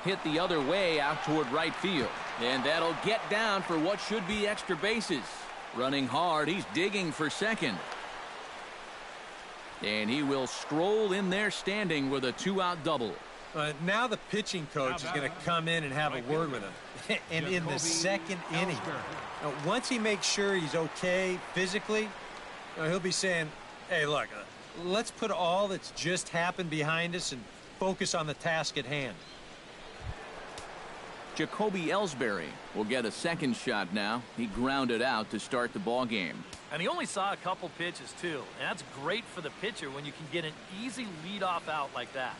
hit the other way out toward right field. And that'll get down for what should be extra bases. Running hard, he's digging for second. And he will stroll in there standing with a 2-out double. Now the pitching coach is going to come in and have a word with him. And in the second inning, once he makes sure he's okay physically, he'll be saying, hey, look, let's put all that's just happened behind us and focus on the task at hand. Jacoby Ellsbury will get a second shot now. He grounded out to start the ball game. And he only saw a couple pitches, too. And that's great for the pitcher when you can get an easy leadoff out like that.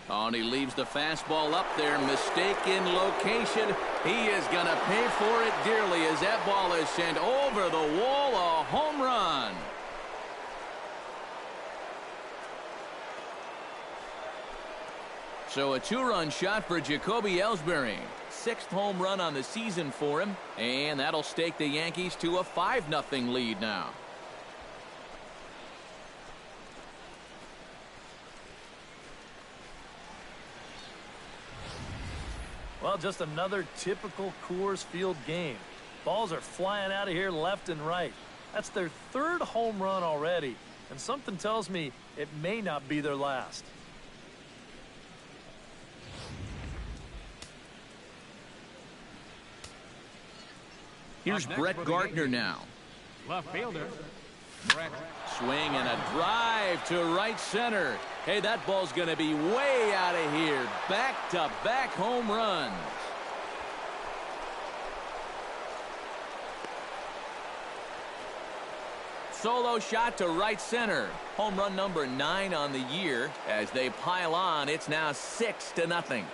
Oh, and he leaves the fastball up there. Mistaken location. He is going to pay for it dearly as that ball is sent over the wall. A home run. So a 2-run shot for Jacoby Ellsbury. 6th home run on the season for him. And that'll stake the Yankees to a 5-0 lead now. Well, just another typical Coors Field game. Balls are flying out of here left and right. That's their 3rd home run already. And something tells me it may not be their last. Here's Brett Gardner now. Left fielder, Brett. Swing and a drive to right center. Hey, that ball's going to be way out of here. Back-to-back home runs. Solo shot to right center. Home run number 9 on the year. As they pile on, it's now 6-0.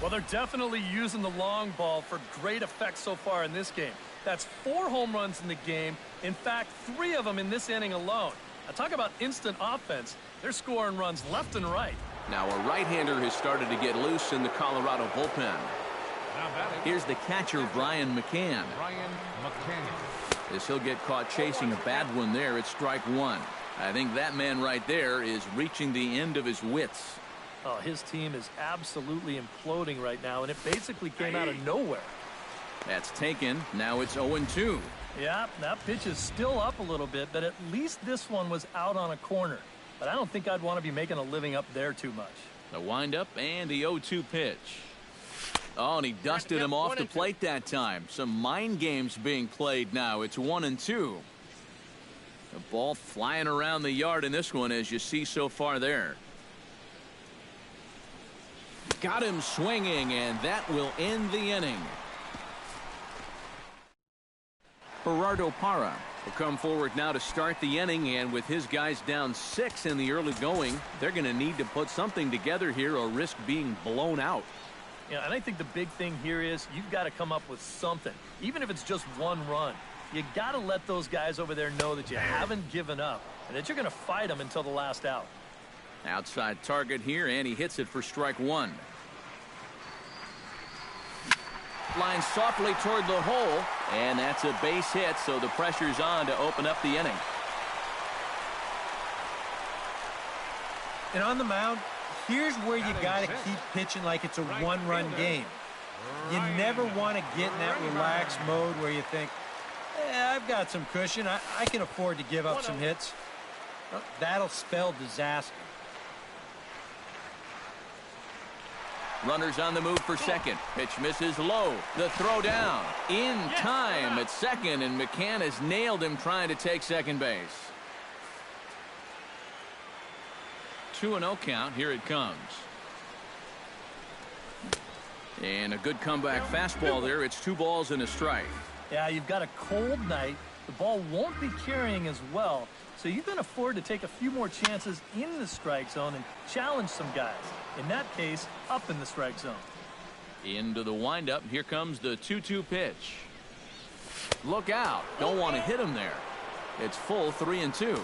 Well, they're definitely using the long ball for great effect so far in this game. That's 4 home runs in the game. In fact, 3 of them in this inning alone. Now, talk about instant offense. They're scoring runs left and right. Now a right-hander has started to get loose in the Colorado bullpen. Here's the catcher, Brian McCann. As he'll get caught chasing a bad one there, it's strike 1. I think that man right there is reaching the end of his wits. Oh, his team is absolutely imploding right now, and it basically came out of nowhere. That's taken. Now it's 0-2. Yeah, that pitch is still up a little bit, but at least this one was out on a corner. But I don't think I'd want to be making a living up there too much. The windup and the 0-2 pitch. Oh, and he dusted him off the plate that time. Some mind games being played now. It's 1-2. The ball flying around the yard in this one, as you see so far there. Got him swinging, and that will end the inning. Gerardo Parra will come forward now to start the inning, and with his guys down 6 in the early going, they're going to need to put something together here or risk being blown out. Yeah, and I think the big thing here is you've got to come up with something, even if it's just 1 run. You got to let those guys over there know that you haven't given up and that you're going to fight them until the last out. Outside target here, and he hits it for strike 1. Line softly toward the hole, and that's a base hit, so the pressure's on to open up the inning. And on the mound, here's where you got to keep pitching like it's a 1-run game. You never want to get in that relaxed mode where you think, I've got some cushion. I can afford to give up some hits. Well, that'll spell disaster. Runners on the move for second. Pitch misses low. The throw down in time at second, and McCann has nailed him trying to take second base. 2-0 count. Here it comes. And a good comeback fastball there. It's 2 balls and a strike. Yeah, you've got a cold night. The ball won't be carrying as well, so you can afford to take a few more chances in the strike zone and challenge some guys. In that case, up in the strike zone. Into the windup. Here comes the 2-2 pitch. Look out. Don't want to hit him there. It's full 3-2.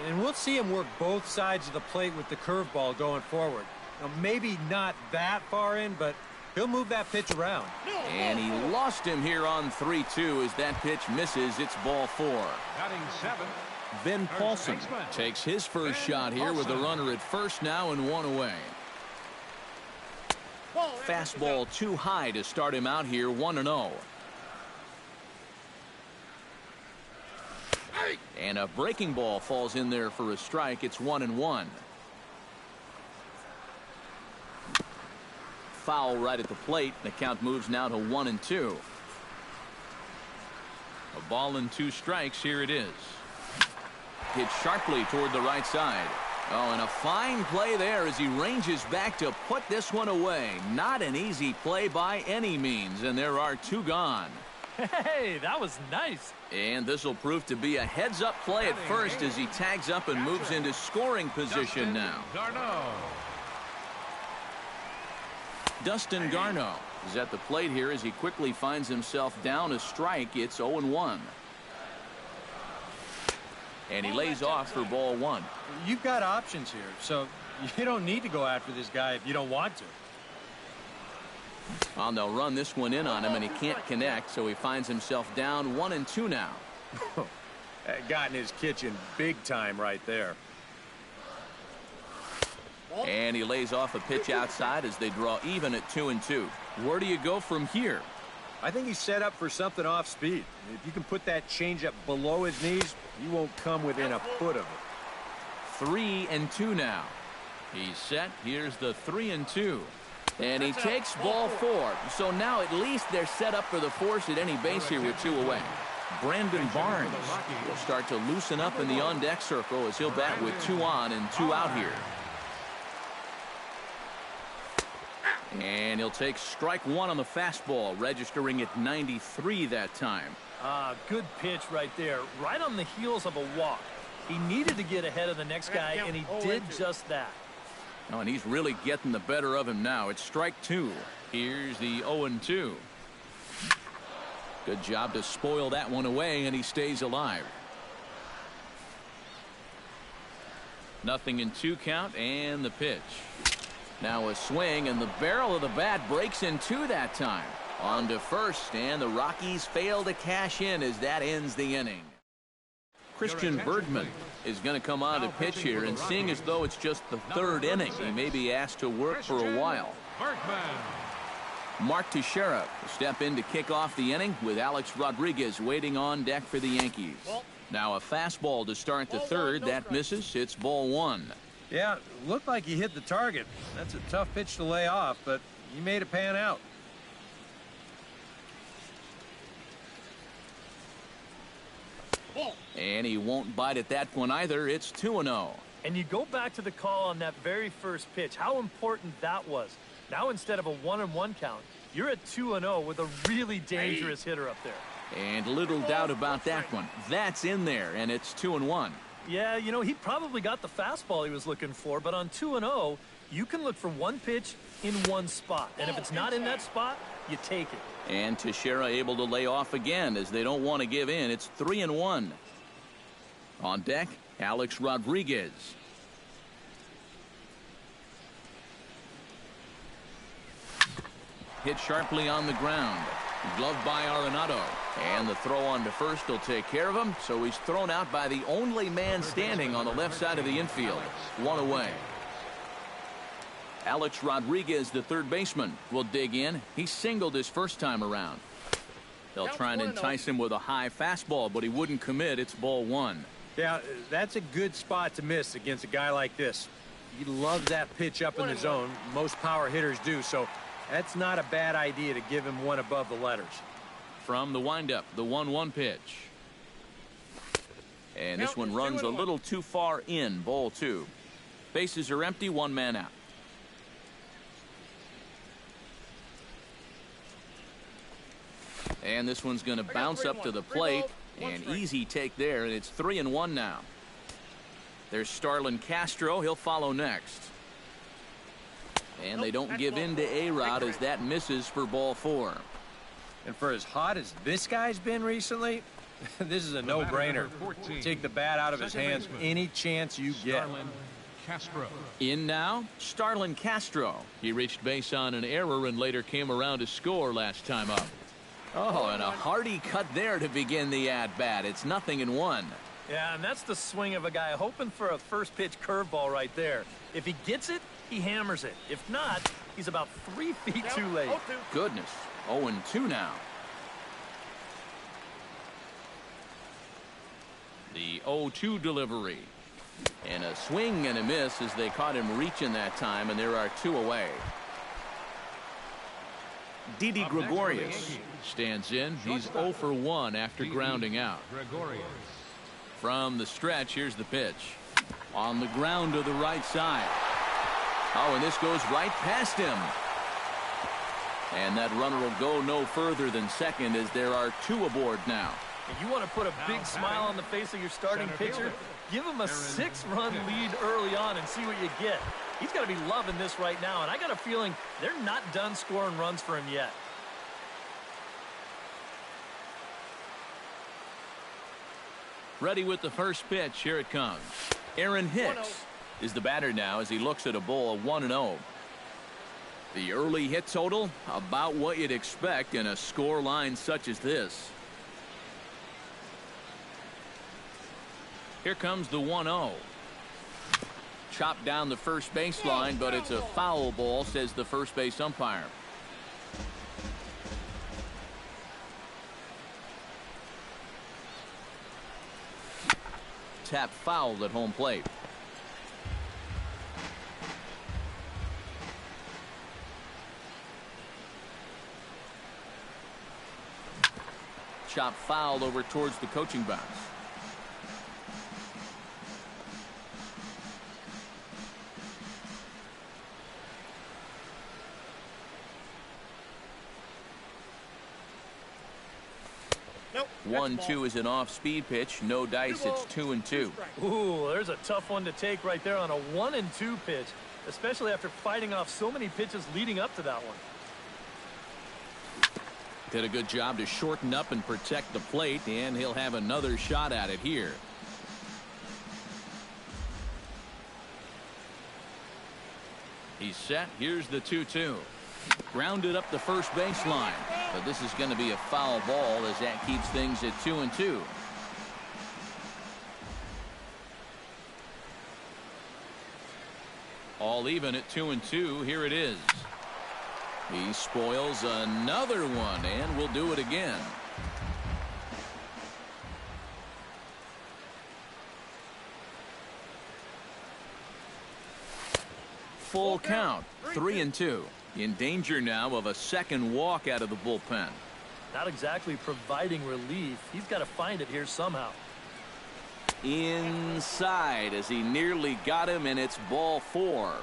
And we'll see him work both sides of the plate with the curveball going forward. Now, maybe not that far in, but He'll move that pitch around. And he lost him here on 3-2 as that pitch misses. It's ball 4. Batting 7th. Ben Paulson takes his first shot here with a runner at first now and 1 away. Fastball too high to start him out here, 1-0. And a breaking ball falls in there for a strike. It's 1-1. Foul right at the plate. The count moves now to 1-2. A ball and 2 strikes. Here it is. Hit sharply toward the right side. Oh, and a fine play there as he ranges back to put this one away. Not an easy play by any means, and there are 2 gone. Hey, that was nice. And this will prove to be a heads-up play at first as he tags up and moves into scoring position now. Dustin Garneau is at the plate here as he quickly finds himself down a strike. It's 0-1. And he lays off for ball 1. You've got options here, so you don't need to go after this guy if you don't want to. Well, they'll run this one in on him, and he can't connect, so he finds himself down 1-2 now. That got in his kitchen big time right there. And he lays off a pitch outside as they draw even at 2-2. Where do you go from here? I think he's set up for something off speed. If you can put that changeup below his knees, you won't come within a foot of it. 3-2 now. He's set. Here's the 3-2. And he takes ball 4. So now at least they're set up for the force at any base here with 2 away. Brandon Barnes will start to loosen up in the on-deck circle as he'll bat with 2 on and 2 out here. And he'll take strike 1 on the fastball, registering at 93 that time. Good pitch right there, right on the heels of a walk. He needed to get ahead of the next guy, and he did just that. Oh, and he's really getting the better of him now. It's strike 2. Here's the 0-2. Good job to spoil that one away, and he stays alive. 0-2 count, and the pitch. Now a swing, and the barrel of the bat breaks in 2 that time. On to first, and the Rockies fail to cash in as that ends the inning. Christian Bergman is going to come on to pitch here, and seeing as though it's just the 3rd inning, he may be asked to work for a while. Mark Teixeira will step in to kick off the inning with Alex Rodriguez waiting on deck for the Yankees. Now a fastball to start the 3rd. That misses. It's ball 1. Yeah, looked like he hit the target. That's a tough pitch to lay off, but he made it pan out. And he won't bite at that one either. It's 2-0. And you go back to the call on that very first pitch, how important that was. Now instead of a 1-1 count, you're at 2-0 with a really dangerous hitter up there. And little doubt about that one. That's in there, and it's 2-1. Yeah, you know, he probably got the fastball he was looking for, but on 2-0, you can look for one pitch in one spot. And if it's not in that spot, you take it. And Teixeira able to lay off again as they don't want to give in. It's 3-1. On deck, Alex Rodriguez. Hit sharply on the ground. Gloved by Arenado. And the throw on to first will take care of him. So he's thrown out by the only man standing on the left side of the infield. 1 away. Alex Rodriguez, the 3rd baseman, will dig in. He singled his first time around. They'll try and entice him with a high fastball, but he wouldn't commit. It's ball 1. Yeah, that's a good spot to miss against a guy like this. He loves that pitch up in the zone. Most power hitters do, so that's not a bad idea to give him one above the letters. From the windup, the 1-1 pitch. And this one runs a little too far in, ball 2. Bases are empty, 1 man out. And this one's going to bounce up to the plate. And easy take there, and it's 3-1 now. There's Starlin Castro. He'll follow next. And they don't give in to Arod as that misses for ball 4. And for as hot as this guy's been recently, this is a no-brainer. Take the bat out of his hands any chance you get. Castro. In now, Starlin Castro. He reached base on an error and later came around to score last time up. Oh, and a hearty cut there to begin the at-bat. It's 0-1. Yeah, and that's the swing of a guy hoping for a first pitch curveball right there. If he gets it, he hammers it. If not, he's about 3 feet too late. Goodness. 0-2 now. The 0-2 delivery. And a swing and a miss as they caught him reaching that time, and there are 2 away. Didi Gregorius stands in. He's 0 for 1 after grounding out. From the stretch, here's the pitch. On the ground to the right side. Oh, and this goes right past him. And that runner will go no further than second as there are 2 aboard now. If you want to put a big smile on the face of your starting pitcher, give him a 6-run lead early on and see what you get. He's got to be loving this right now, and I got a feeling they're not done scoring runs for him yet. Ready with the first pitch. Here it comes. Aaron Hicks is the batter now as he looks at a bowl of 1-0. The early hit total, about what you'd expect in a score line such as this. Here comes the 1-0. Chopped down the first baseline, but it's a foul ball, says the first base umpire. Tap fouled at home plate. Chop fouled over towards the coaching box. Nope. 1-2 is an off-speed pitch. No dice. It's 2-2. Ooh, there's a tough one to take right there on a 1-2 pitch, especially after fighting off so many pitches leading up to that one. Did a good job to shorten up and protect the plate, and he'll have another shot at it here. He's set. Here's the 2-2. Grounded up the first baseline, but this is going to be a foul ball as that keeps things at 2-2. All even at 2-2. Here it is. He spoils another one, and we'll do it again. Full count. 3-2. In danger now of a second walk out of the bullpen. Not exactly providing relief. He's got to find it here somehow. Inside as he nearly got him, and it's ball 4.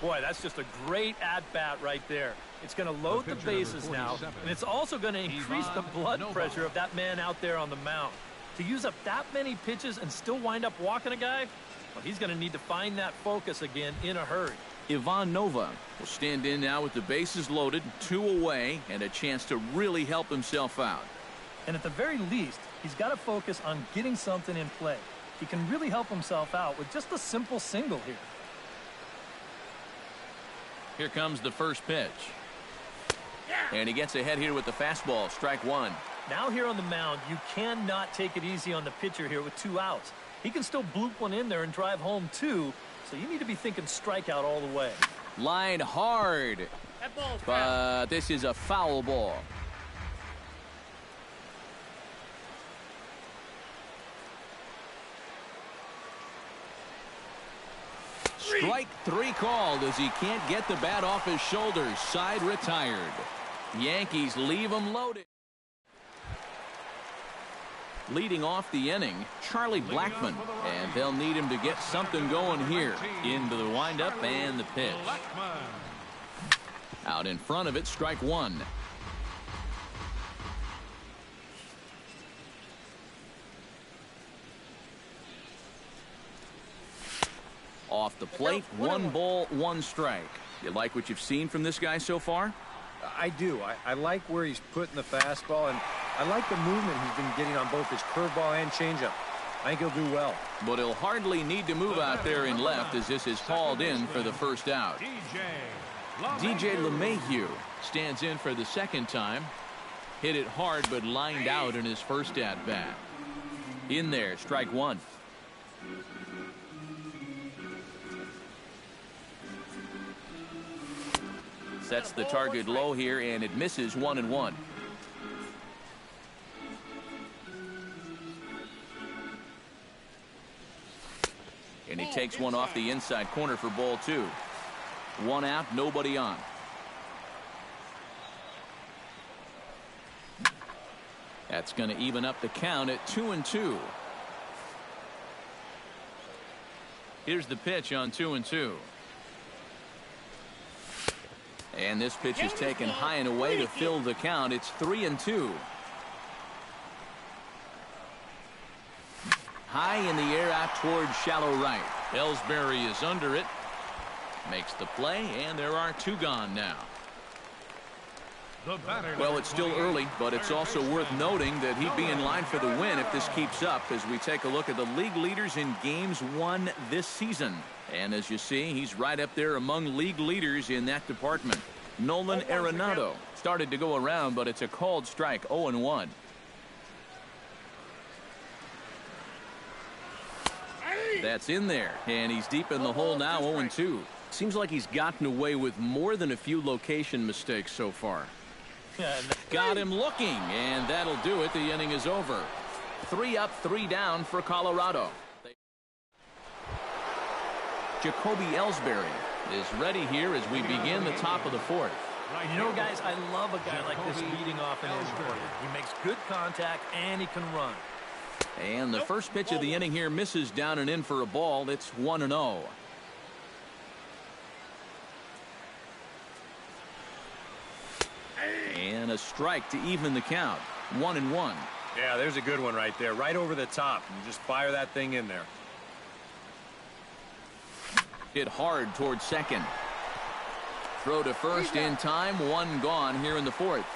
Boy, that's just a great at-bat right there. It's going to load the bases now, and it's also going to increase the blood pressure of that man out there on the mound. To use up that many pitches and still wind up walking a guy, well, he's going to need to find that focus again in a hurry. Ivan Nova will stand in now with the bases loaded, 2 away, and a chance to really help himself out. And at the very least, he's got to focus on getting something in play. He can really help himself out with just a simple single here. Here comes the first pitch. And he gets ahead here with the fastball. Strike 1. Now here on the mound, you cannot take it easy on the pitcher here with 2 outs. He can still bloop one in there and drive home 2. So you need to be thinking strikeout all the way. Line hard. But this is a foul ball. Strike 3 called as he can't get the bat off his shoulders. Side retired. Yankees leave him loaded. Leading off the inning, Charlie Blackmon, and they'll need him to get something going here. Into the windup and the pitch. Out in front of it, strike 1. Off the plate, 1 ball, 1 strike. You like what you've seen from this guy so far? I do. I like where he's putting the fastball, and I like the movement he's been getting on both his curveball and changeup. I think he'll do well. But he'll hardly need to move out there in left as this is hauled in for the first out. DJ LeMahieu stands in for the second time. Hit it hard but lined out in his first at bat. In there, strike one. Sets the target low here and it misses 1-1. And he takes one off the inside corner for ball two. One out, nobody on. That's going to even up the count at 2-2. Here's the pitch on 2-2. And this pitch is taken high and away to fill the count. It's 3-2. High in the air out towards shallow right. Ellsbury is under it. Makes the play, and there are two gone now. Well, it's still early, but it's also worth noting that he'd be in line for the win if this keeps up as we take a look at the league leaders in games won this season. And as you see, he's right up there among league leaders in that department. Nolan Arenado started to go around, but it's a called strike, 0-1. That's in there, and he's deep in the hole now, 0-2. Seems like he's gotten away with more than a few location mistakes so far. Got him looking, and that'll do it. The inning is over. 3 up, 3 down for Colorado. Jacoby Ellsbury is ready here as we begin the top of the fourth. You know, guys, I love a guy like this leading off an inning for you. He makes good contact, and he can run. And the first pitch of the inning here misses down and in for a ball. It's 1-0. And a strike to even the count. 1-1. Yeah, there's a good one right there. Right over the top. And just fire that thing in there. Hit hard towards second. Throw to first in time. One gone here in the fourth.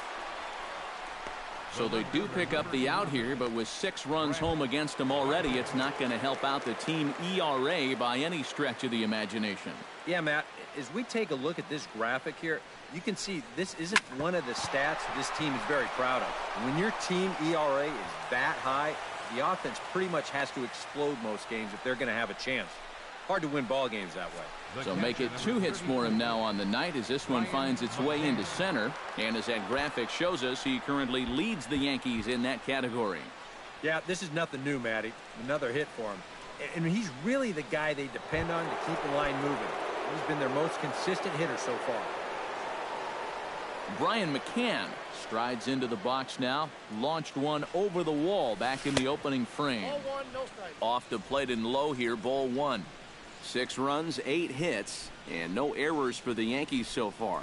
So they do pick up the out here, but with 6 runs home against them already, it's not going to help out the team ERA by any stretch of the imagination. Yeah, Matt, as we take a look at this graphic here, you can see this isn't one of the stats this team is very proud of. When your team ERA is that high, the offense pretty much has to explode most games if they're going to have a chance. Hard to win ball games that way. So make it 2 hits for him now on the night as this one finds its way into center. And as that graphic shows us, he currently leads the Yankees in that category. Yeah, this is nothing new, Matty. Another hit for him. And he's really the guy they depend on to keep the line moving. He's been their most consistent hitter so far. Brian McCann strides into the box now. Launched one over the wall back in the opening frame. Ball one, no strike. Off the plate and low here, ball 1. 6 runs, 8 hits, and no errors for the Yankees so far.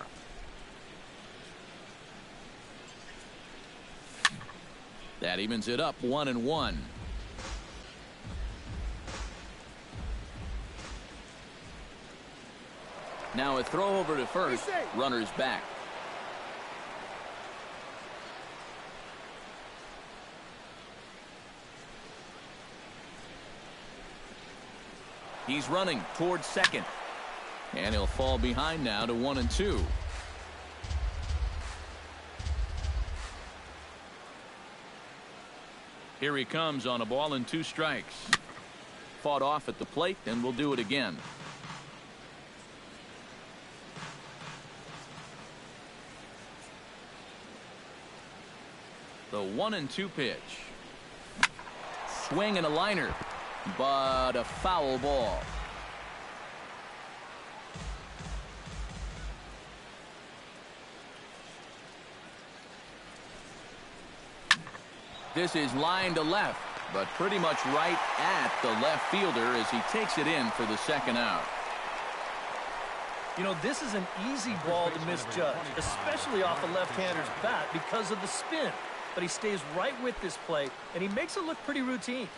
That evens it up 1-1. Now a throw over to first. Runners back. He's running towards second. And he'll fall behind now to 1-2. Here he comes on a ball and 2 strikes. Fought off at the plate, and we'll do it again. The 1-2 pitch. Swing and a liner. But a foul ball. This is line to left, but pretty much right at the left fielder as he takes it in for the second out. You know, this is an easy ball to misjudge, especially off a left-hander's bat because of the spin. But he stays right with this play, and he makes it look pretty routine.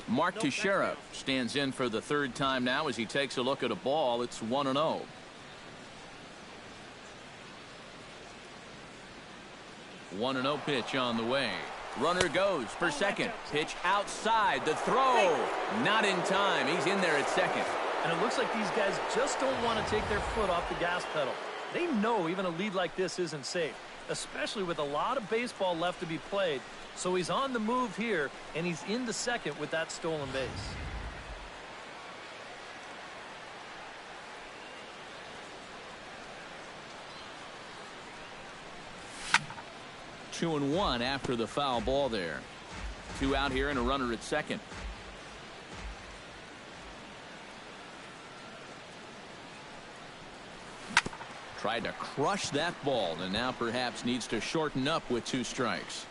Mark Teixeira stands in for the 3rd time now as he takes a look at a ball. It's 1-0. 1-0 pitch on the way. Runner goes for second. Pitch outside. The throw. Not in time. He's in there at second. And it looks like these guys just don't want to take their foot off the gas pedal. They know even a lead like this isn't safe, especially with a lot of baseball left to be played. So he's on the move here, and he's into second with that stolen base. 2-1 after the foul ball there. 2 out here and a runner at second. Tried to crush that ball and now perhaps needs to shorten up with 2 strikes.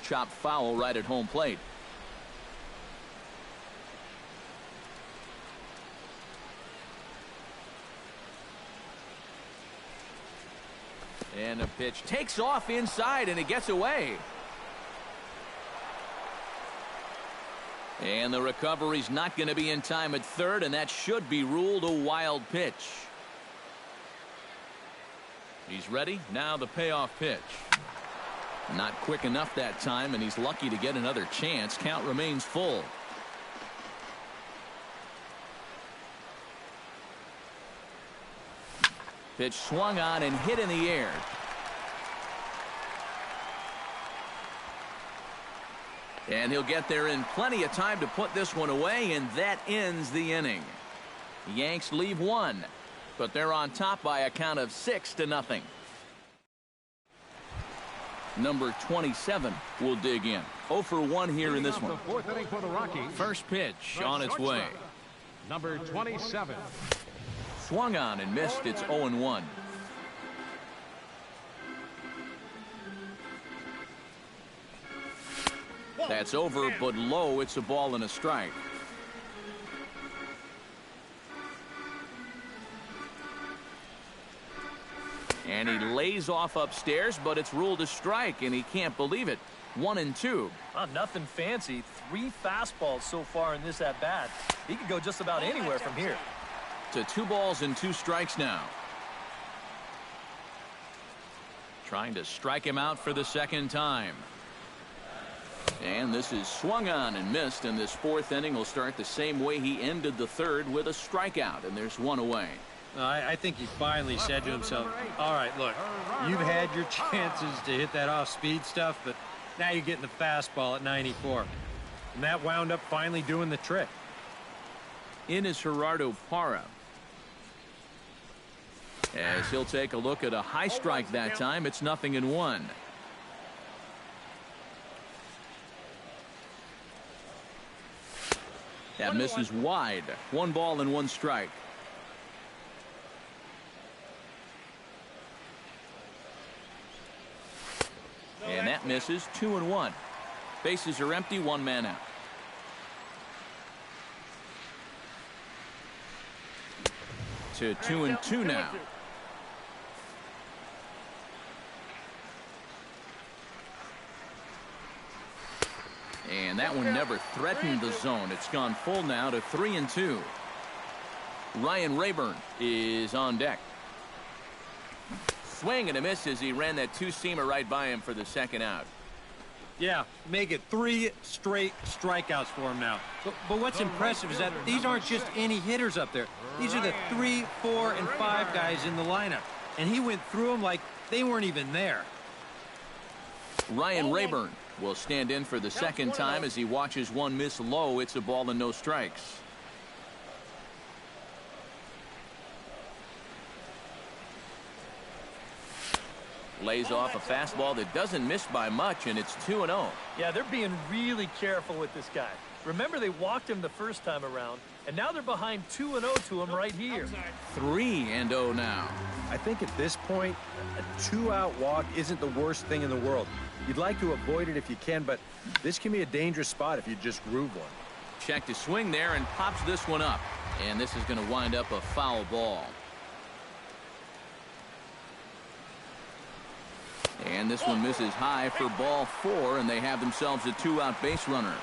Chop foul right at home plate. And a pitch takes off inside and it gets away. And the recovery's not going to be in time at third, and that should be ruled a wild pitch. He's ready. Now the payoff pitch. Not quick enough that time, and he's lucky to get another chance. Count remains full. Pitch swung on and hit in the air. And he'll get there in plenty of time to put this one away, and that ends the inning. The Yanks leave 1, but they're on top by a count of 6-0. Number 27 will dig in. 0 for 1 here in this one. The 4th inning for the Rockies. First pitch on its way. Number 27. Swung on and missed. It's 0-1. That's over, but low. It's a ball and a strike. And he lays off upstairs, but it's ruled a strike, and he can't believe it. 1-2. Nothing fancy. 3 fastballs so far in this at bat. He could go just about anywhere from here. To 2 balls and 2 strikes now. Trying to strike him out for the second time. And this is swung on and missed, and this 4th inning will start the same way he ended the 3rd, with a strikeout, and there's 1 away. I think he finally said to himself, all right, look, you've had your chances to hit that off-speed stuff, but now you're getting the fastball at 94. And that wound up finally doing the trick. In is Gerardo Parra. As he'll take a look at a high strike that time, it's 0-1. That misses wide. 1 ball and 1 strike. And that misses. 2-1. Bases are empty. 1 man out. To 2-2 now. And that one never threatened the zone. It's gone full now to 3-2. Ryan Rayburn is on deck. Swing and a miss as he ran that 2-seamer right by him for the 2nd out. Yeah, make it 3 straight strikeouts for him now. But what's impressive is that these aren't just any hitters up there. These are the 3, 4, and 5 guys in the lineup. And he went through them like they weren't even there. Ryan Rayburn will stand in for the 2nd time as he watches one miss low. It's a ball and no strikes. Lays off a fastball that doesn't miss by much, and it's 2-0. Yeah, they're being really careful with this guy. Remember, they walked him the first time around, and now they're behind 2-0 to him right here. 3-0 now. I think at this point, a 2-out walk isn't the worst thing in the world. You'd like to avoid it if you can, but this can be a dangerous spot if you just groove one. Check to swing there and pops this one up. And this is going to wind up a foul ball. And this one misses high for ball 4, and they have themselves a 2-out base runner.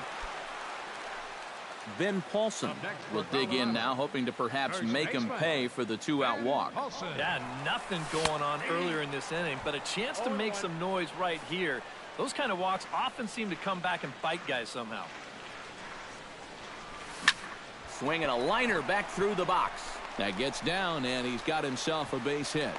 Ben Paulson will dig in now, hoping to perhaps make him pay for the 2-out walk. Yeah, nothing going on earlier in this inning, but a chance to make some noise right here. Those kind of walks often seem to come back and bite guys somehow. Swinging a liner back through the box. That gets down, and he's got himself a base hit.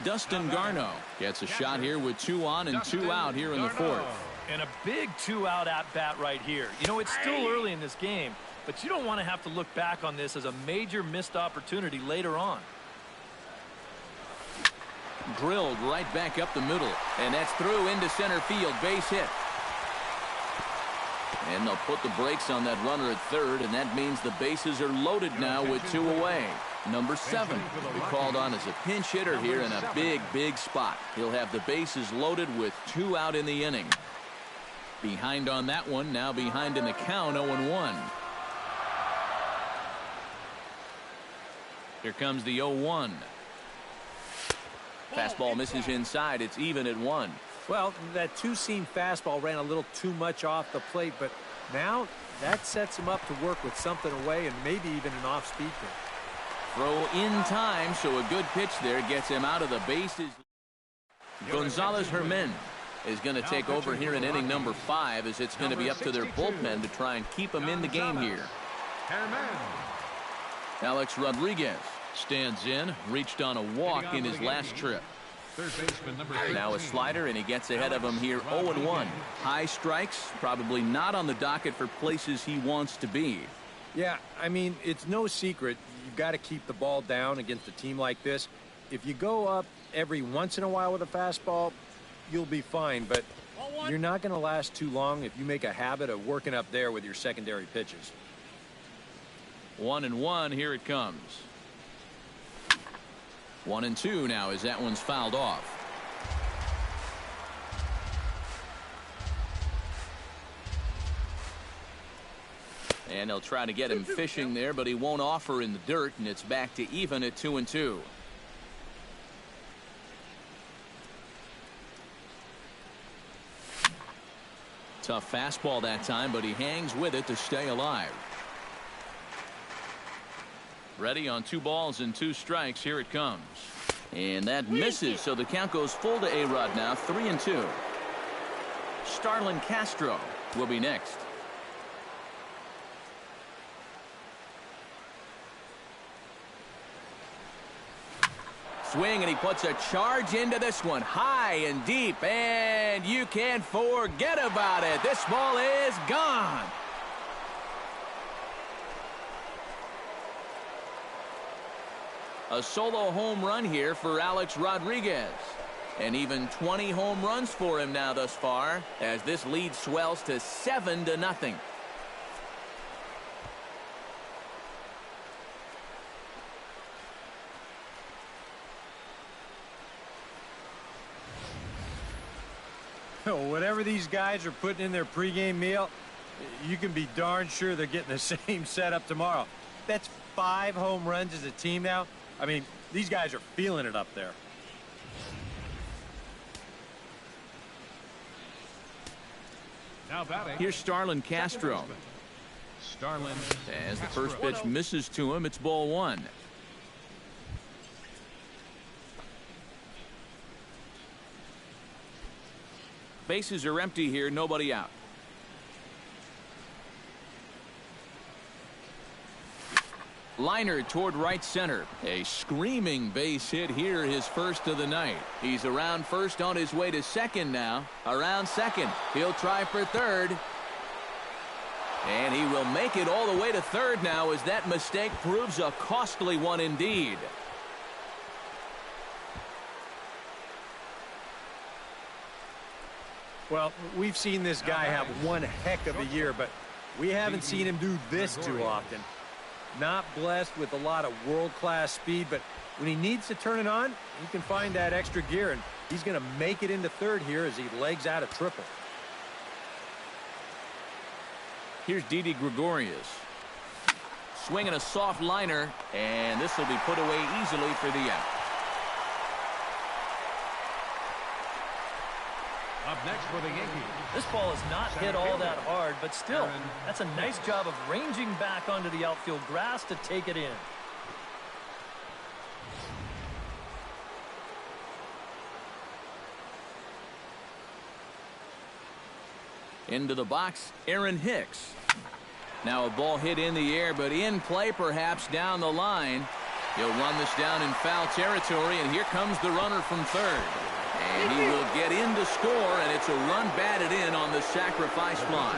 Dustin Garneau gets a shot here with 2 on and 2 out here in the 4th. And a big 2-out at-bat right here. You know, it's still early in this game, but you don't want to have to look back on this as a major missed opportunity later on. Drilled right back up the middle, and that's through into center field. Base hit. And they'll put the brakes on that runner at third, and that means the bases are loaded now with 2 away. Number 7 will be called on as a pinch hitter here in a big spot. He'll have the bases loaded with 2 out in the inning. Behind on that one, now behind in the count, 0-1. Here comes the 0-1. Fastball misses inside. It's even at 1. Well, that two-seam fastball ran a little too much off the plate, but now that sets him up to work with something away and maybe even an off-speed pitch. Throw in time, so a good pitch there gets him out of the bases. Gonzalez Herman is going to take over here in inning number 5, as it's going to be up to their bullpen to try and keep him in the game here. Alex Rodriguez stands in, reached on a walk in his last trip. Now a slider, and he gets ahead of him here. 0-1. High strikes, probably not on the docket for places he wants to be. Yeah, I mean, it's no secret. You've got to keep the ball down against a team like this. If you go up every once in a while with a fastball, you'll be fine, but you're not going to last too long if you make a habit of working up there with your secondary pitches. 1-1. Here it comes. 1-2 now as that one's fouled off. And they'll try to get him fishing there, but he won't offer in the dirt, and it's back to even at 2-2. Tough fastball that time, but he hangs with it to stay alive. Ready on 2 balls and 2 strikes. Here it comes. And that misses, so the count goes full to Arod now, 3-2. Starlin Castro will be next. Swing, and he puts a charge into this one, high and deep, and you can't forget about it. This ball is gone. A solo home run here for Alex Rodriguez. And even 20 home runs for him now thus far, as this lead swells to 7-0. Whatever these guys are putting in their pregame meal, you can be darn sure they're getting the same setup tomorrow. That's 5 home runs as a team now. I mean, these guys are feeling it up there. Now batting. Here's Starlin Castro. As the first pitch misses to him, it's ball 1. Bases are empty here, nobody out. Liner toward right center. A screaming base hit here, his first of the night. He's around first, on his way to second now. Around second. He'll try for third. And he will make it all the way to third now, as that mistake proves a costly one indeed. Well, we've seen this guy have one heck of a year, but we haven't seen him do this too often. Not blessed with a lot of world-class speed, but when he needs to turn it on, he can find that extra gear, and he's going to make it into third here as he legs out a triple. Here's Didi Gregorius. Swinging a soft liner, and this will be put away easily for the out. next for the Yankees. This ball is not hit all that hard, but still, that's a nice job of ranging back onto the outfield grass to take it in. Into the box, Aaron Hicks. Now a ball hit in the air, but in play perhaps down the line. He'll run this down in foul territory, and here comes the runner from third. And he will get in to score, and it's a run batted in on the sacrifice fly.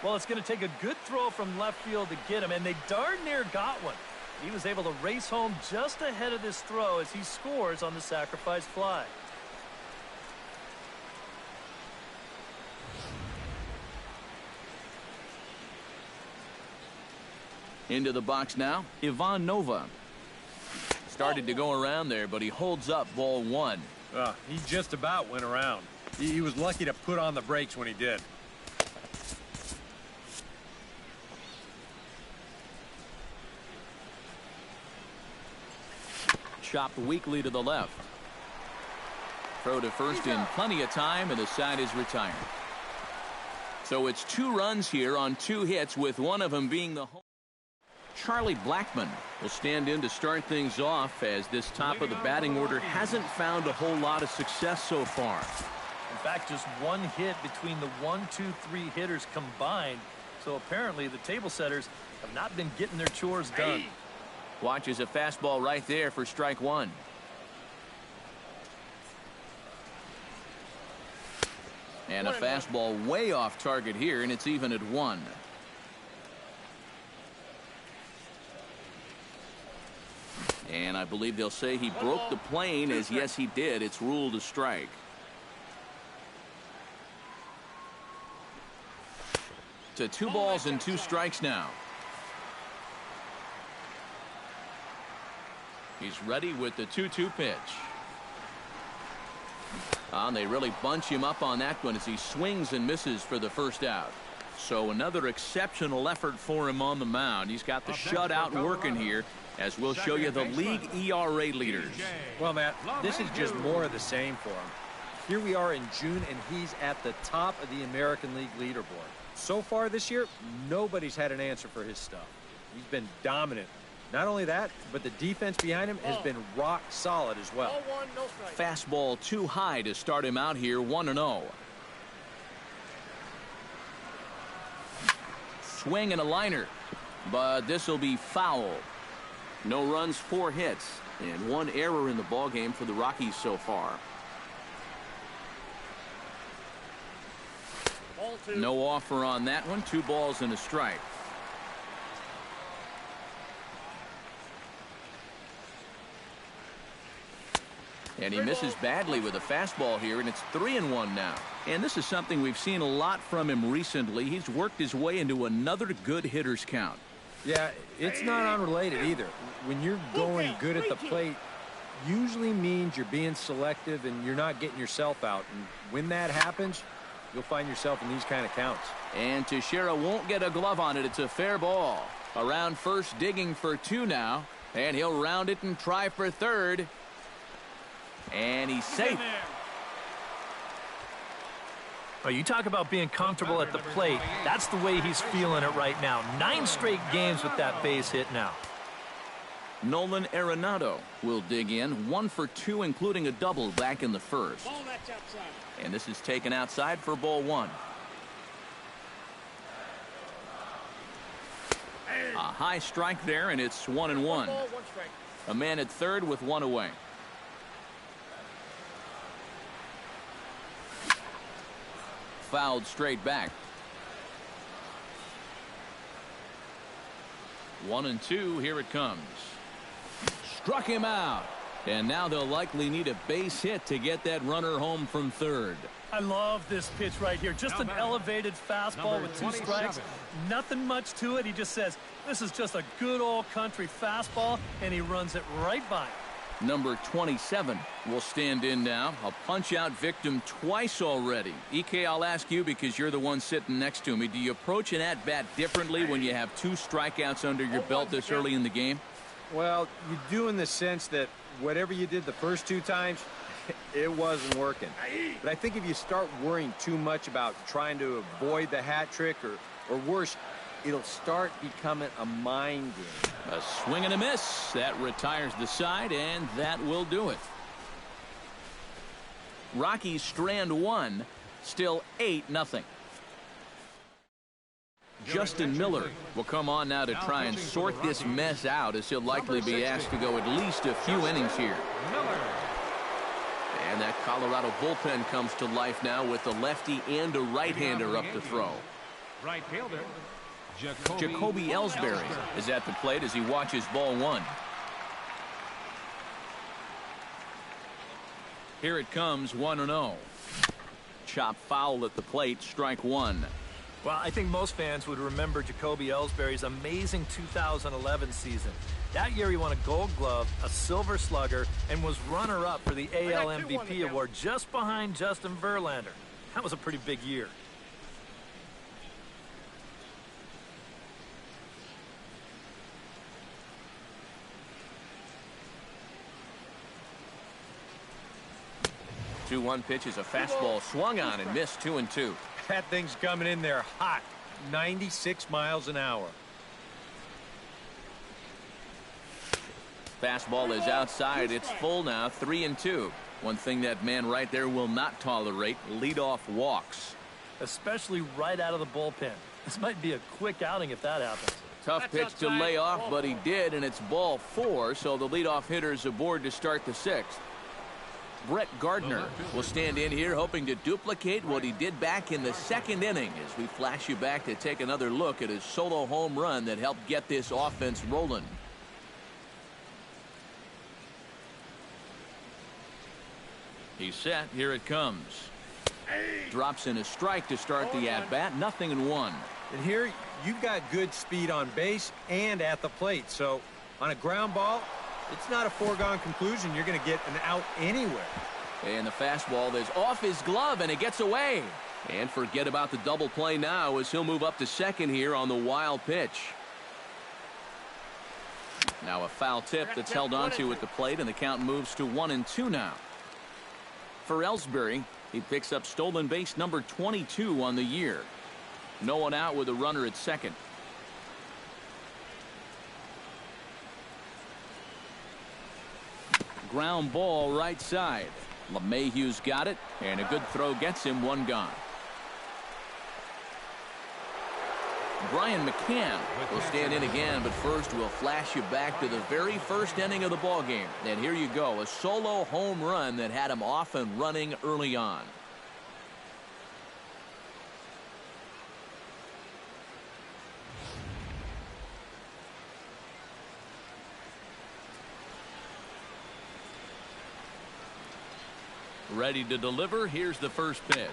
Well, it's going to take a good throw from left field to get him, and they darn near got one. He was able to race home just ahead of this throw as he scores on the sacrifice fly. Into the box now, Ivan Nova. Started to go around there, but he holds up ball one. He just about went around. He was lucky to put on the brakes when he did. Chopped weakly to the left. Throw to first in plenty of time, and the side is retired. So it's 2 runs here on 2 hits, with one of them being the home. Charlie Blackmon will stand in to start things off, as this top of the batting order hasn't found a whole lot of success so far. In fact, just 1 hit between the 1, 2, 3 hitters combined. So apparently the table setters have not been getting their chores done. Watches a fastball right there for strike 1. And a fastball way off target here, and it's even at 1. And I believe they'll say he broke the plane, as yes he did. It's ruled a strike. To 2 balls and 2 strikes now. He's ready with the 2-2 pitch. And they really bunch him up on that one as he swings and misses for the first out. So another exceptional effort for him on the mound. He's got the shutout working here, as we'll show you the league ERA leaders. Well, Matt, this is just more of the same for him. Here we are in June, and he's at the top of the American League leaderboard. So far this year, nobody's had an answer for his stuff. He's been dominant. Not only that, but the defense behind him has been rock solid as well. Fastball too high to start him out here, 1-0. Swing and a liner, but this will be foul. No runs, 4 hits, and 1 error in the ballgame for the Rockies so far. No offer on that one. 2 balls and a strike. And he misses badly with a fastball here, and it's 3-1 now. And this is something we've seen a lot from him recently. He's worked his way into another good hitter's count. Yeah, it's not unrelated either. When you're going good at the plate, usually means you're being selective and you're not getting yourself out. And when that happens, you'll find yourself in these kind of counts. And Teixeira won't get a glove on it. It's a fair ball. Around first, digging for 2 now. And he'll round it and try for third. And he's safe. Well, you talk about being comfortable at the plate. That's the way he's feeling it right now. 9 straight games with that base hit now. Nolan Arenado will dig in. 1 for 2, including a double back in the first. And this is taken outside for ball 1. A high strike there, and it's 1-1. A man at third with 1 away. Fouled straight back. 1-2. Here it comes. Struck him out. And now they'll likely need a base hit to get that runner home from third. I love this pitch right here. Just an elevated fastball with 2 strikes. Nothing much to it. He just says, this is just a good old country fastball, and he runs it right by him. Number 27 will stand in now. A punch-out victim twice already. EK, I'll ask you because you're the one sitting next to me. Do you approach an at-bat differently when you have 2 strikeouts under your belt this early in the game? Well, you do in the sense that whatever you did the first 2 times, it wasn't working. But I think if you start worrying too much about trying to avoid the hat trick or worse, it'll start becoming a mind game. A swing and a miss. That retires the side, and that will do it. Rockies strand 1, still 8-0. Justin Miller will come on now to try and sort this mess out, as he'll likely be asked to go at least a few innings here. And that Colorado bullpen comes to life now with a lefty and a right-hander up to throw. Right fielder, Jacoby Ellsbury is at the plate as he watches ball 1. Here it comes, 1-0. Chop foul at the plate, strike 1. Well, I think most fans would remember Jacoby Ellsbury's amazing 2011 season. That year he won a Gold Glove, a Silver Slugger, and was runner-up for the AL MVP award just behind Justin Verlander. That was a pretty big year. The 2-1 pitch is a fastball swung on and missed, 2-2. That thing's coming in there hot, 96 miles an hour. Fastball is outside. It's full now, 3-2. One thing that man right there will not tolerate, leadoff walks. Especially right out of the bullpen. This might be a quick outing if that happens. Tough pitch to lay off, but he did, and it's ball 4, so the leadoff hitter's aboard to start the 6th. Brett Gardner will stand in here hoping to duplicate what he did back in the 2nd inning as we flash you back to take another look at his solo home run that helped get this offense rolling. He's set. Here it comes. Drops in a strike to start the at-bat. 0-1. And here you've got good speed on base and at the plate. So on a ground ball, it's not a foregone conclusion you're going to get an out anywhere. And the fastball is off his glove, and it gets away. And forget about the double play now as he'll move up to 2nd here on the wild pitch. Now a foul tip that's held onto at the plate, and the count moves to 1-2 now. For Ellsbury, he picks up stolen base number 22 on the year. No one out with a runner at 2nd. Ground ball right side. LeMahieu's got it, and a good throw gets him, 1 gone. Brian McCann will stand in again, but first we'll flash you back to the very first inning of the ball game. And here you go, a solo home run that had him off and running early on. Ready to deliver. Here's the first pitch.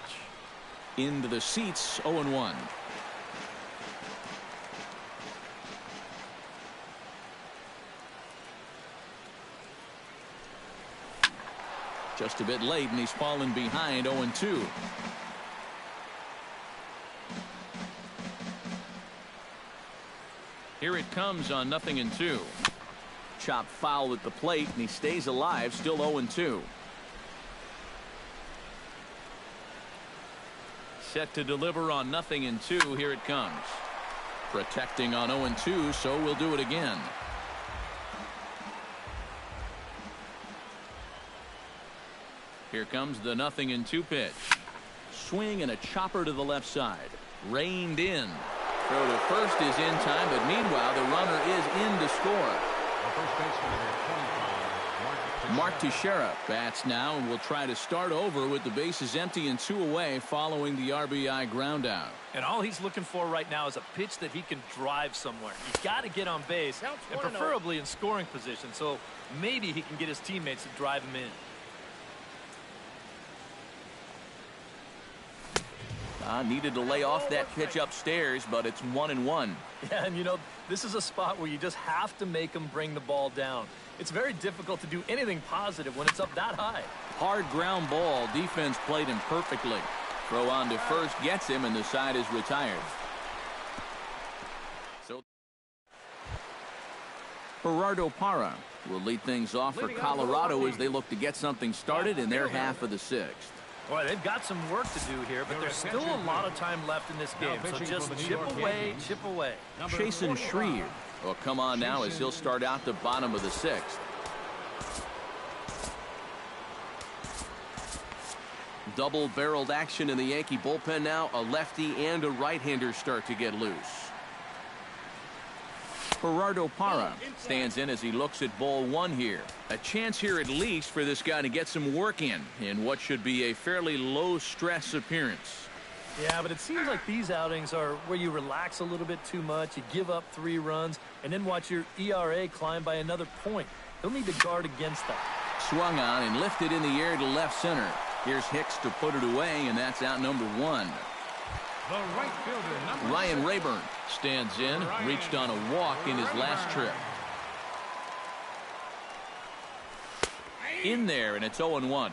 Into the seats, 0-1. Just a bit late, and he's fallen behind, 0-2. Here it comes on 0-2. Chop foul at the plate, and he stays alive, still 0-2. Set to deliver on 0-2. Here it comes. Protecting on 0-2, so we'll do it again. Here comes the 0-2 pitch. Swing and a chopper to the left side. Reined in. Throw to first is in time, but meanwhile the runner is in to score. Mark Teixeira bats now and will try to start over with the bases empty and 2 away following the RBI ground out. And all he's looking for right now is a pitch that he can drive somewhere. He's got to get on base, and preferably in scoring position, so maybe he can get his teammates to drive him in. Needed to lay off that pitch upstairs, but it's 1-1. Yeah, and you know, this is a spot where you just have to make him bring the ball down. It's very difficult to do anything positive when it's up that high. Hard ground ball. Defense played him perfectly. Throw on to first gets him, and the side is retired. So Gerardo Parra will lead things off for Colorado as they look to get something started in their half of the sixth. Boy, they've got some work to do here, but there's still a lot of time left in this game, so just chip away, chip away. Chasen Shreve will come on now as he'll start out the bottom of the sixth. Double-barreled action in the Yankee bullpen now. A lefty and a right-hander start to get loose. Gerardo Parra stands in as he looks at ball one here. A chance here at least for this guy to get some work in what should be a fairly low-stress appearance. Yeah, but it seems like these outings are where you relax a little bit too much, you give up 3 runs, and then watch your ERA climb by another point. He'll need to guard against that. Swung on and lifted in the air to left center. Here's Hicks to put it away, and that's out number 1. The right fielder, Ryan Rayburn stands in, reached on a walk in his last trip. In there, and it's 0-1.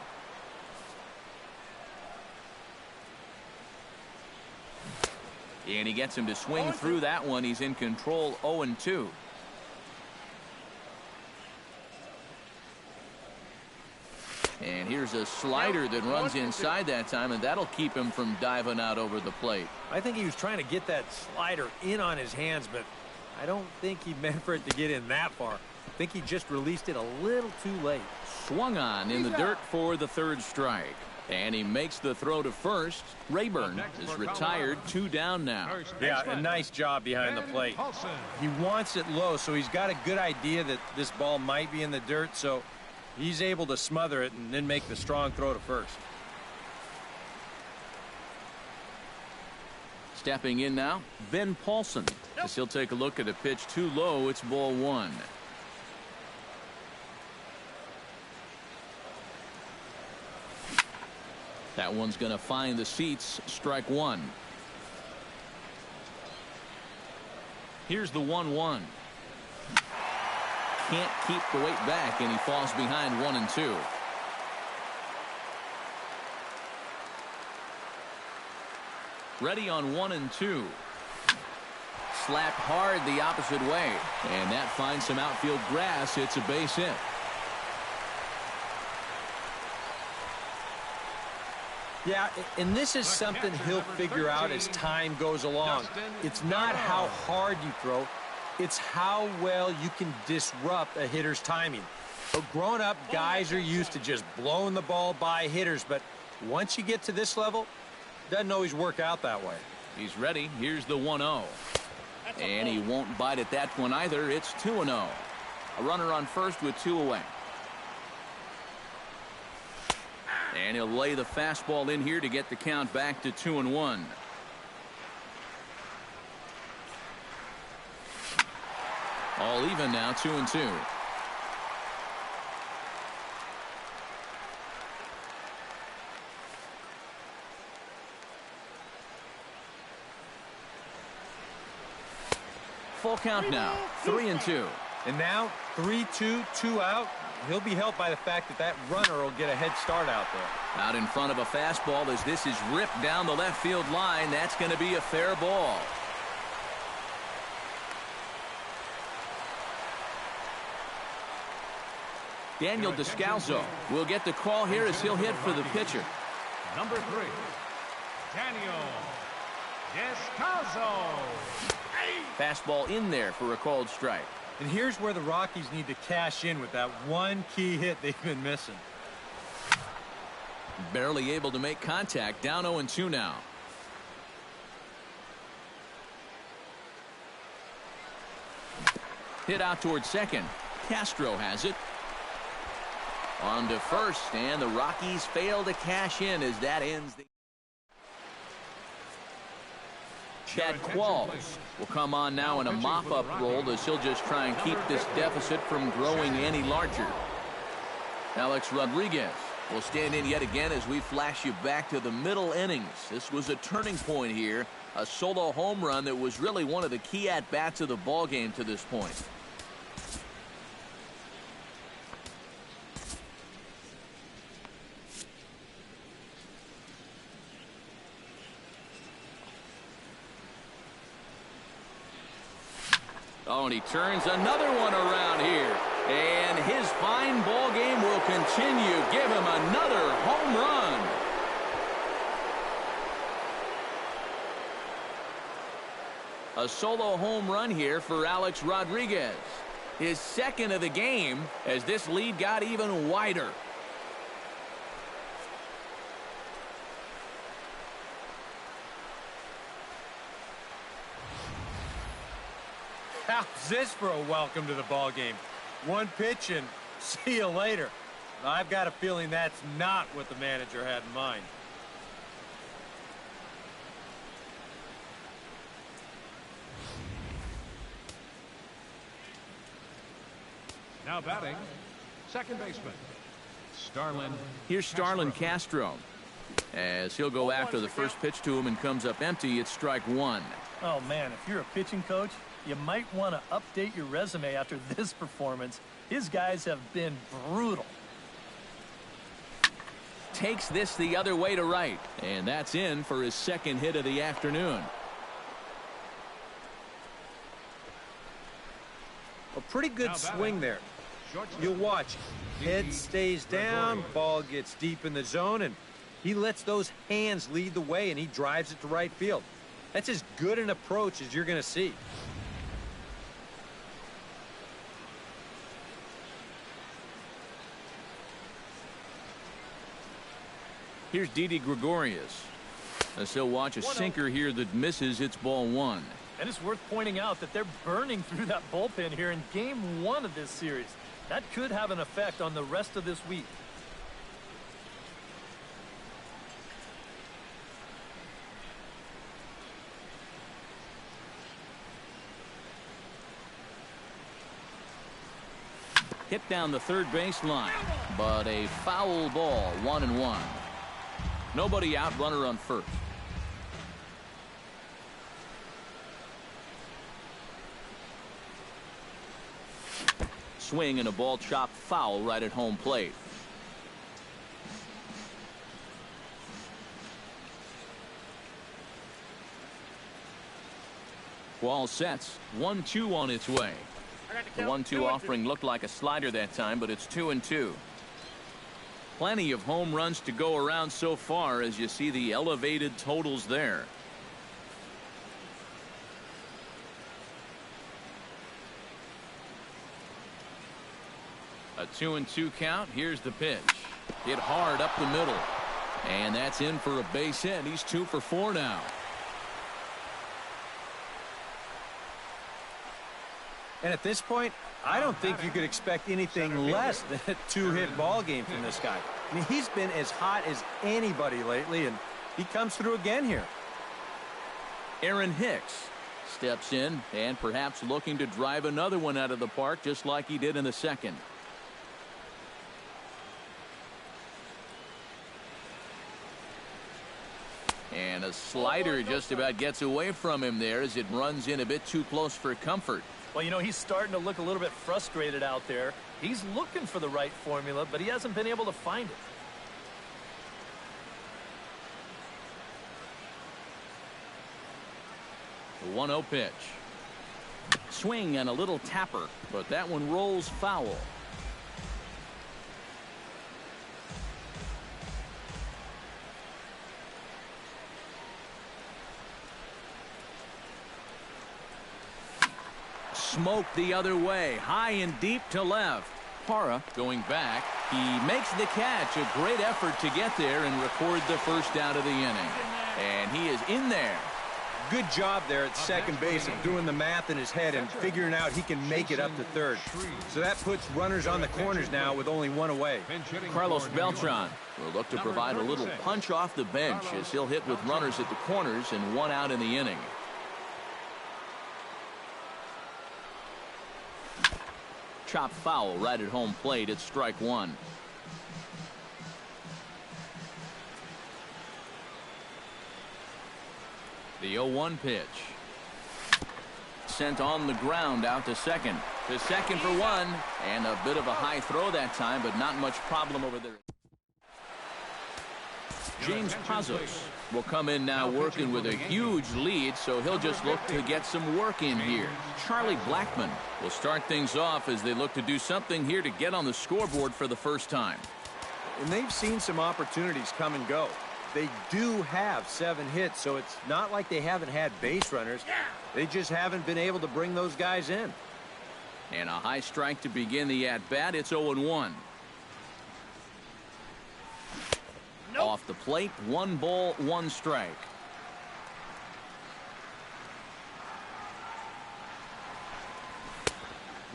And he gets him to swing through that one. He's in control, 0-2. And here's a slider that runs inside that time, and that'll keep him from diving out over the plate. I think he was trying to get that slider in on his hands, but I don't think he meant for it to get in that far. I think he just released it a little too late. Swung on in the dirt for the 3rd strike. And he makes the throw to first. Rayburn is retired, 2 down now. Yeah, a nice job behind the plate. He wants it low, so he's got a good idea that this ball might be in the dirt, so he's able to smother it and then make the strong throw to first. Stepping in now, Ben Paulson. As he'll take a look at a pitch too low. It's ball 1. That one's going to find the seats. Strike 1. Here's the 1-1. Can't keep the weight back, and he falls behind 1-2. Ready on 1-2. Slapped hard the opposite way, and that finds some outfield grass. It's a base hit. Yeah, and this is something he'll figure out as time goes along. It's not how hard you throw, it's how well you can disrupt a hitter's timing. So growing up, guys are used to just blowing the ball by hitters, but once you get to this level, it doesn't always work out that way. He's ready. Here's the 1-0. And he won't bite at that one either. It's 2-0. A runner on first with 2 away. And he'll lay the fastball in here to get the count back to 2-1. All even now, 2-2. Full count now, 3-2. And now 3-2, 2 out. He'll be helped by the fact that that runner will get a head start out there. Out in front of a fastball as this is ripped down the left field line. That's going to be a fair ball. Daniel Descalso will get the call here as he'll hit for the pitcher. Number 3, Daniel Descalso. Fastball in there for a called strike. And here's where the Rockies need to cash in with that one key hit they've been missing. Barely able to make contact. Down 0-2 now. Hit out towards second. Castro has it. On to first, and the Rockies fail to cash in as that ends the... Chad Qualls will come on now in a mop-up role as he'll just try and keep this deficit from growing any larger. Alex Rodriguez will stand in yet again as we flash you back to the middle innings. This was a turning point here, a solo home run that was really one of the key at-bats of the ballgame to this point. Oh, and he turns another one around here. And his fine ball game will continue. Give him another home run. A solo home run here for Alex Rodriguez. His second of the game as this lead got even wider. How's this for a welcome to the ball game? One pitch and see you later. I've got a feeling that's not what the manager had in mind. Now batting, second baseman, Starlin. Here's Starlin Castro. As he'll go after the first pitch to him and comes up empty, it's strike one. Oh, man, if you're a pitching coach, you might want to update your resume after this performance. His guys have been brutal. Takes this the other way to right. And that's in for his second hit of the afternoon. A pretty good swing there. You'll watch. Head stays down, ball gets deep in the zone, and he lets those hands lead the way, and he drives it to right field. That's as good an approach as you're going to see. Here's Didi Gregorius. As he'll watch a sinker here that misses. It's ball one. And it's worth pointing out that they're burning through that bullpen here in game one of this series. That could have an effect on the rest of this week. Hit down the third baseline, but a foul ball, 1-1. Nobody out, runner on first. Swing and a ball chopped foul right at home plate. Ball sets. 1-2 on its way. The 1-2 offering looked like a slider that time, but it's 2-2. Plenty of home runs to go around so far as you see the elevated totals there. A 2-2 count. Here's the pitch. Hit hard up the middle. And that's in for a base hit. He's 2 for 4 now. And at this point, I don't think you could expect anything less than a two-hit ball game from this guy. I mean, he's been as hot as anybody lately, and he comes through again here. Aaron Hicks steps in and perhaps looking to drive another one out of the park just like he did in the second. And a slider just about gets away from him there as it runs in a bit too close for comfort. Well, you know, he's starting to look a little bit frustrated out there. He's looking for the right formula, but he hasn't been able to find it. The 1-0 pitch. Swing and a little tapper, but that one rolls foul. Smoke the other way, high and deep to left. Parra going back. He makes the catch. A great effort to get there and record the first out of the inning. And he is in there. Good job there at second base of doing the math in his head and figuring out he can make it up to third. So that puts runners on the corners now with only one away. Carlos Beltran will look to provide a little punch off the bench as he'll hit with runners at the corners and one out in the inning. Chop foul right at home plate. It's strike one. The 0-1 pitch. Sent on the ground out to second. To second for one. And a bit of a high throw that time, but not much problem over there. James Pazos will come in now working with a huge lead, so he'll just look to get some work in here. Charlie Blackmon will start things off as they look to do something here to get on the scoreboard for the first time. And they've seen some opportunities come and go. They do have 7 hits, so it's not like they haven't had base runners. They just haven't been able to bring those guys in. And a high strike to begin the at-bat. It's 0-1. Off the plate, 1 ball, 1 strike.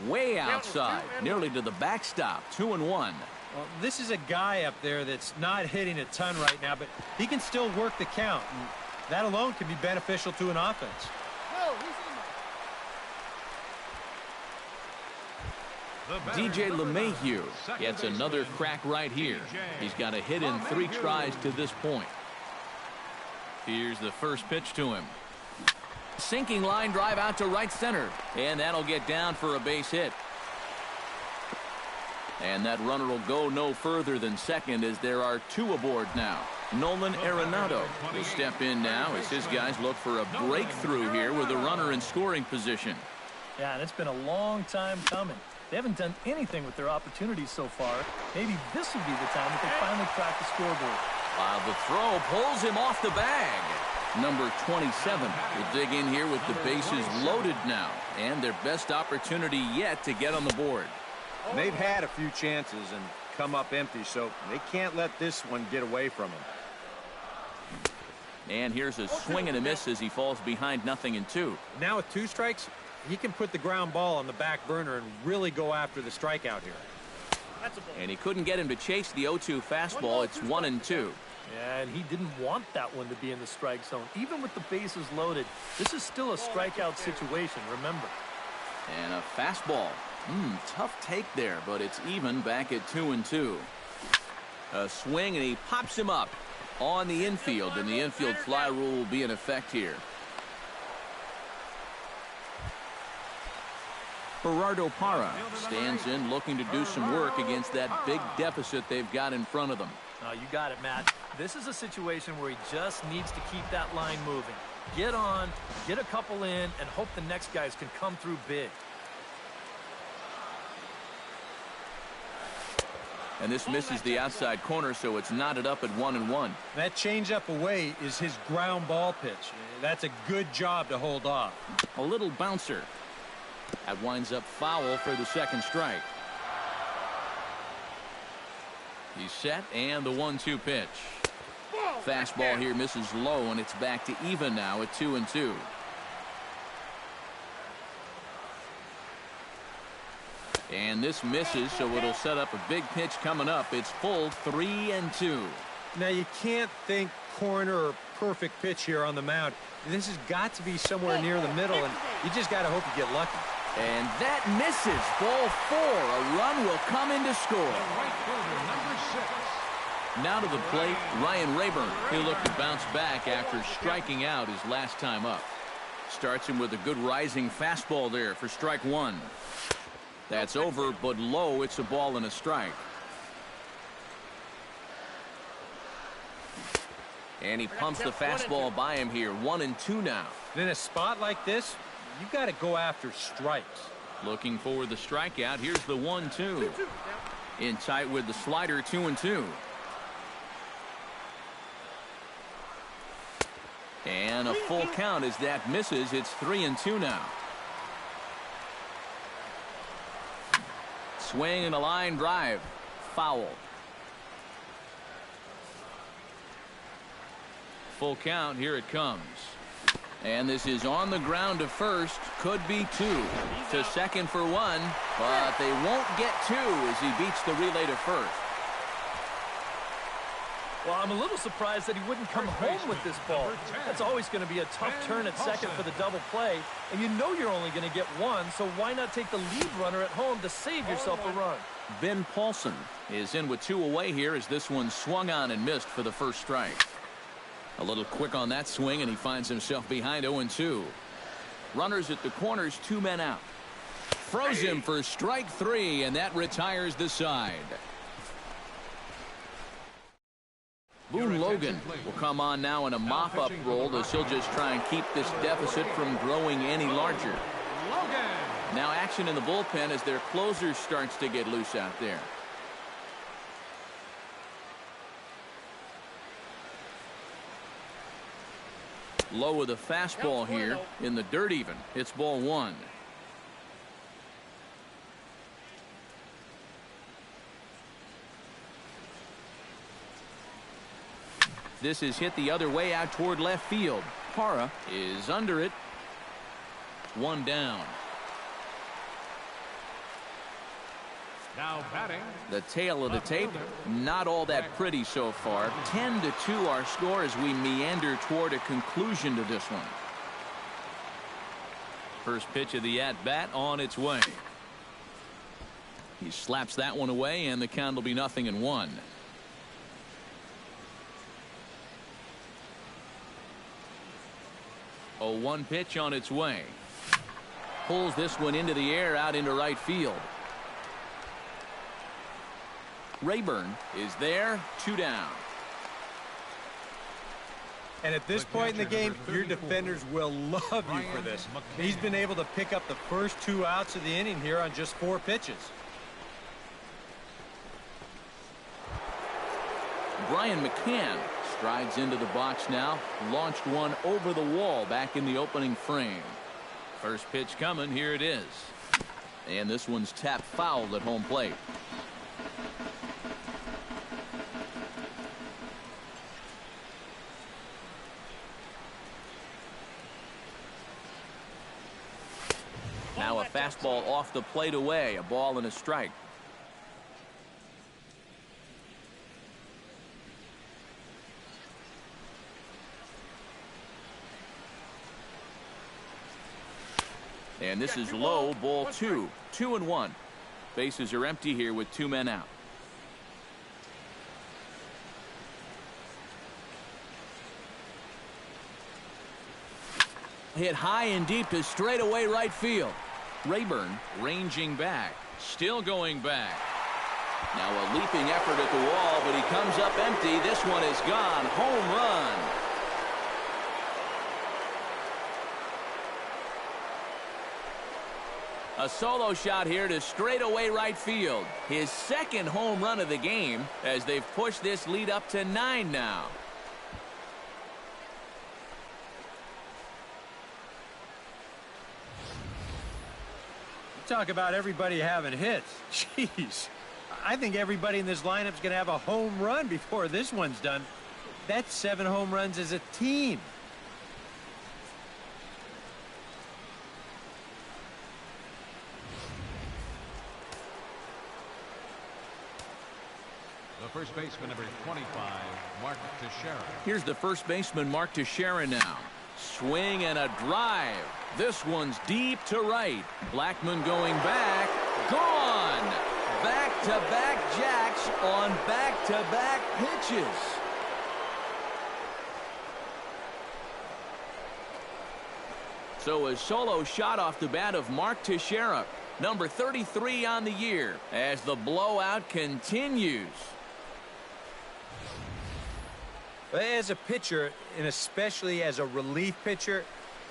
Way outside, nearly to the backstop, 2-1. Well, this is a guy up there that's not hitting a ton right now, but he can still work the count. And that alone can be beneficial to an offense. DJ LeMahieu gets another crack right here. He's got a hit in 3 tries to this point. Here's the first pitch to him. Sinking line drive out to right center, and that'll get down for a base hit. And that runner will go no further than second as there are 2 aboard now. Nolan Arenado will step in now as his guys look for a breakthrough here with a runner in scoring position. Yeah, and it's been a long time coming. They haven't done anything with their opportunities so far. Maybe this would be the time that they finally crack the scoreboard. While the throw pulls him off the bag. Number 27 will dig in here with the bases loaded now, and their best opportunity yet to get on the board. They've had a few chances and come up empty, so they can't let this one get away from them. And here's a swing and a miss as he falls behind 0-2. Now with 2 strikes, he can put the ground ball on the back burner and really go after the strikeout here. And he couldn't get him to chase the 0-2 fastball. It's 1-2. Yeah, and he didn't want that one to be in the strike zone. Even with the bases loaded, this is still a strikeout situation, remember. And a fastball. Tough take there, but it's even back at 2-2. A swing, and he pops him up on the infield, and the infield fly rule will be in effect here. Gerardo Parra stands in looking to do some work against that big deficit they've got in front of them. Oh, you got it, Matt. This is a situation where he just needs to keep that line moving. Get on, get a couple in, and hope the next guys can come through big. And this misses the outside corner, so it's knotted up at 1-1. That changeup away is his ground ball pitch. That's a good job to hold off. A little bouncer. That winds up foul for the second strike. He's set, and the 1-2 pitch. Fastball here misses low, and it's back to even now at 2-2. And this misses, so it'll set up a big pitch coming up. It's full 3-2. Now you can't think corner or perfect pitch here on the mound. This has got to be somewhere near the middle, and you just got to hope you get lucky. And that misses. Ball 4. A run will come in to score. Now to the plate, Ryan Rayburn. He'll look to bounce back after striking out his last time up. Starts him with a good rising fastball there for strike 1. That's over, but low. It's a ball and a strike. And he pumps the fastball by him here. 1-2 now. In a spot like this, you got to go after strikes. Looking for the strikeout. Here's the 1-2. In tight with the slider, 2-2. And a full count as that misses. It's 3-2 now. Swing and a line drive. Foul. Full count. Here it comes. And this is on the ground to first. Could be 2. To second for 1. But they won't get 2 as he beats the relay to first. Well, I'm a little surprised that he wouldn't come home with this ball. That's always going to be a tough turn at second for the double play. And you know you're only going to get 1, so why not take the lead runner at home to save yourself a run? Ben Paulson is in with 2 away here as this one swung on and missed for the first strike. A little quick on that swing, and he finds himself behind 0-2. Runners at the corners, 2 men out. Froze him for strike 3, and that retires the side. Boone Logan will come on now in a mop-up role as he'll just try and keep this deficit from growing any larger. Now action in the bullpen as their closer starts to get loose out there. Low with a fastball here in the dirt even. It's ball one. This is hit the other way out toward left field. Parra is under it. One down. Now batting. The tail of the tape, not all that pretty so far. 10-2 our score as we meander toward a conclusion to this one. First pitch of the at-bat on its way. He slaps that one away, and the count will be 0-1. A 1 pitch on its way. Pulls this one into the air out into right field. Rayburn is there, 2 down. And at this point in the game, your defenders will love you for this. He's been able to pick up the first 2 outs of the inning here on just 4 pitches. Brian McCann strides into the box now. Launched one over the wall back in the opening frame. First pitch coming. Here it is. And this one's tapped foul at home plate. Now a fastball off the plate away. A ball and a strike. And this is low, ball 2. 2-1. Bases are empty here with 2 men out. Hit high and deep to straightaway right field. Rayburn ranging back. Still going back. Now a leaping effort at the wall, but he comes up empty. This one is gone. Home run. A solo shot here to straightaway right field. His second home run of the game as they've pushed this lead up to 9 now. Talk about everybody having hits. Jeez. I think everybody in this lineup is going to have a home run before this one's done. That's 7 home runs as a team. The first baseman, number 25, Mark Teixeira. Here's the first baseman, Mark Teixeira now. Swing and a drive. This one's deep to right. Blackman going back. Gone. Back-to-back jacks on back-to-back pitches. So a solo shot off the bat of Mark Teixeira, number 33 on the year, as the blowout continues. As a pitcher, and especially as a relief pitcher,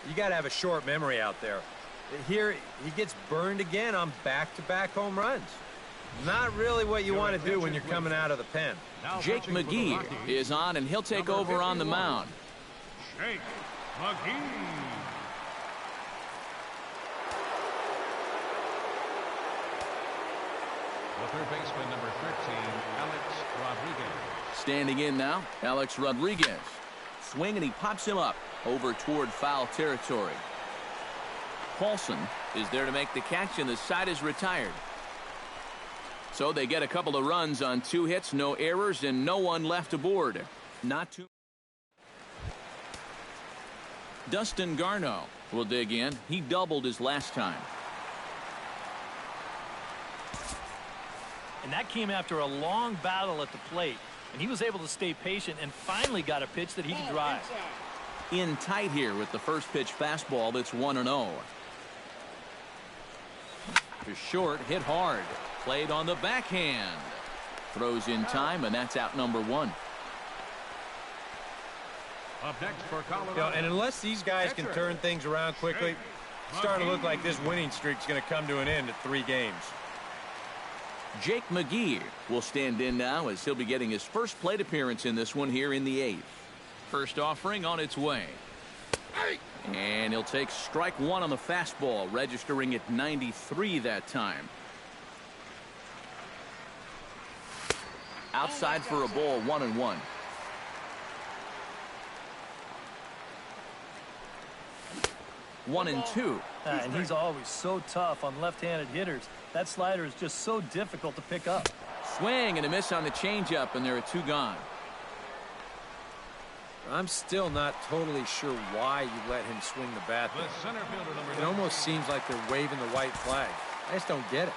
you got to have a short memory out there. Here, he gets burned again on back-to-back home runs. Not really what you want to do when you're coming out of the pen. Jake McGee is on, and he'll take over on the mound. Jake McGee. The third baseman, number 13, Alex Rodriguez. Standing in now, Alex Rodriguez. Swing, and he pops him up over toward foul territory. Paulson is there to make the catch, and the side is retired. So they get a couple of runs on 2 hits, no errors, and no one left aboard. Not too. Dustin Garneau will dig in. He doubled his last time. And that came after a long battle at the plate. And he was able to stay patient and finally got a pitch that he could drive. In tight here with the first pitch fastball that's 1-0. To short, hit hard. Played on the backhand. Throws in time, and that's out number 1. Up next for Colorado. You know, and unless these guys can turn things around quickly, it's starting to look like this winning streak's going to come to an end at 3 games. Jake McGee will stand in now as he'll be getting his first plate appearance in this one here in the 8th. First offering on its way. And he'll take strike 1 on the fastball, registering at 93 that time. Outside for a ball, 1-1. One and two. And he's always so tough on left-handed hitters. That slider is just so difficult to pick up. Swing and a miss on the changeup, and there are 2 gone. I'm still not totally sure why you let him swing the bat there. The center fielder, number It almost seems like they're waving the white flag. I just don't get it.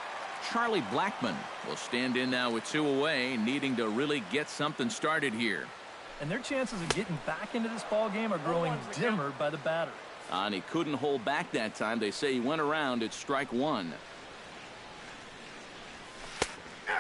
Charlie Blackmon will stand in now with 2 away, needing to really get something started here. And their chances of getting back into this ball game are growing dimmer by the batter. And he couldn't hold back that time. They say he went around at strike 1.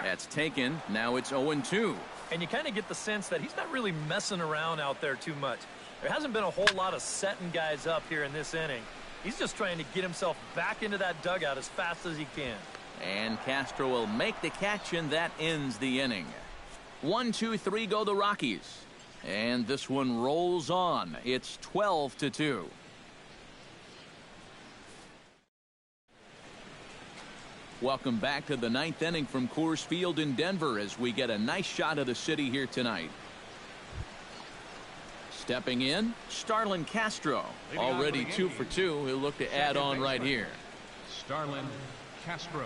That's taken. Now it's 0-2. And you kind of get the sense that he's not really messing around out there too much. There hasn't been a whole lot of setting guys up here in this inning. He's just trying to get himself back into that dugout as fast as he can. And Castro will make the catch, and that ends the inning. 1, 2, 3 go the Rockies. And this one rolls on. It's 12-2. Welcome back to the 9th inning from Coors Field in Denver as we get a nice shot of the city here tonight. Stepping in, Starlin Castro. Already 2 for 2. He'll look to add on right here. Starlin Castro.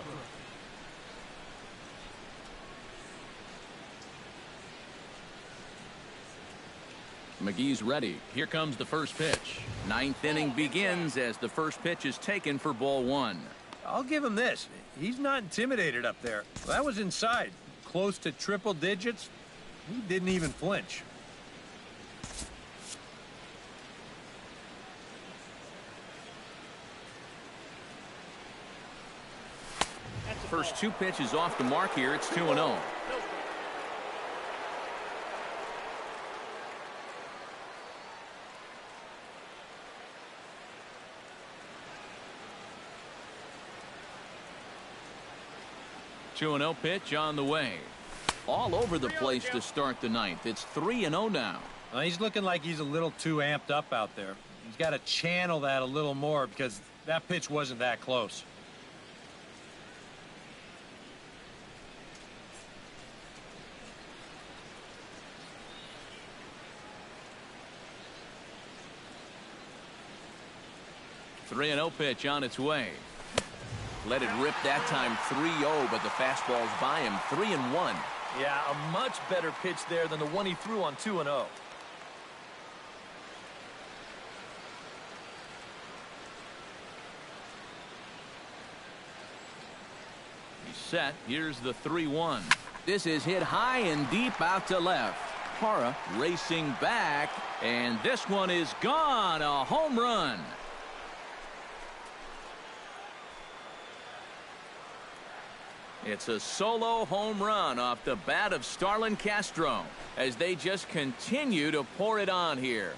McGee's ready. Here comes the first pitch. 9th inning begins as the first pitch is taken for ball 1. I'll give him this. He's not intimidated up there. That was inside. Close to triple digits. He didn't even flinch. First 2 pitches off the mark here. It's 2-0. Two and 0 pitch on the way. All over the place to start the 9th. It's 3-0 now. Well, he's looking like he's a little too amped up out there. He's got to channel that a little more because that pitch wasn't that close. Three and 0 pitch on its way. Let it rip that time. 3-0, but the fastball's by him. 3-1. Yeah, a much better pitch there than the one he threw on 2-0. He's set. Here's the 3-1. This is hit high and deep out to left. Parra racing back, and this one is gone. A home run. It's a solo home run off the bat of Starlin Castro as they just continue to pour it on here.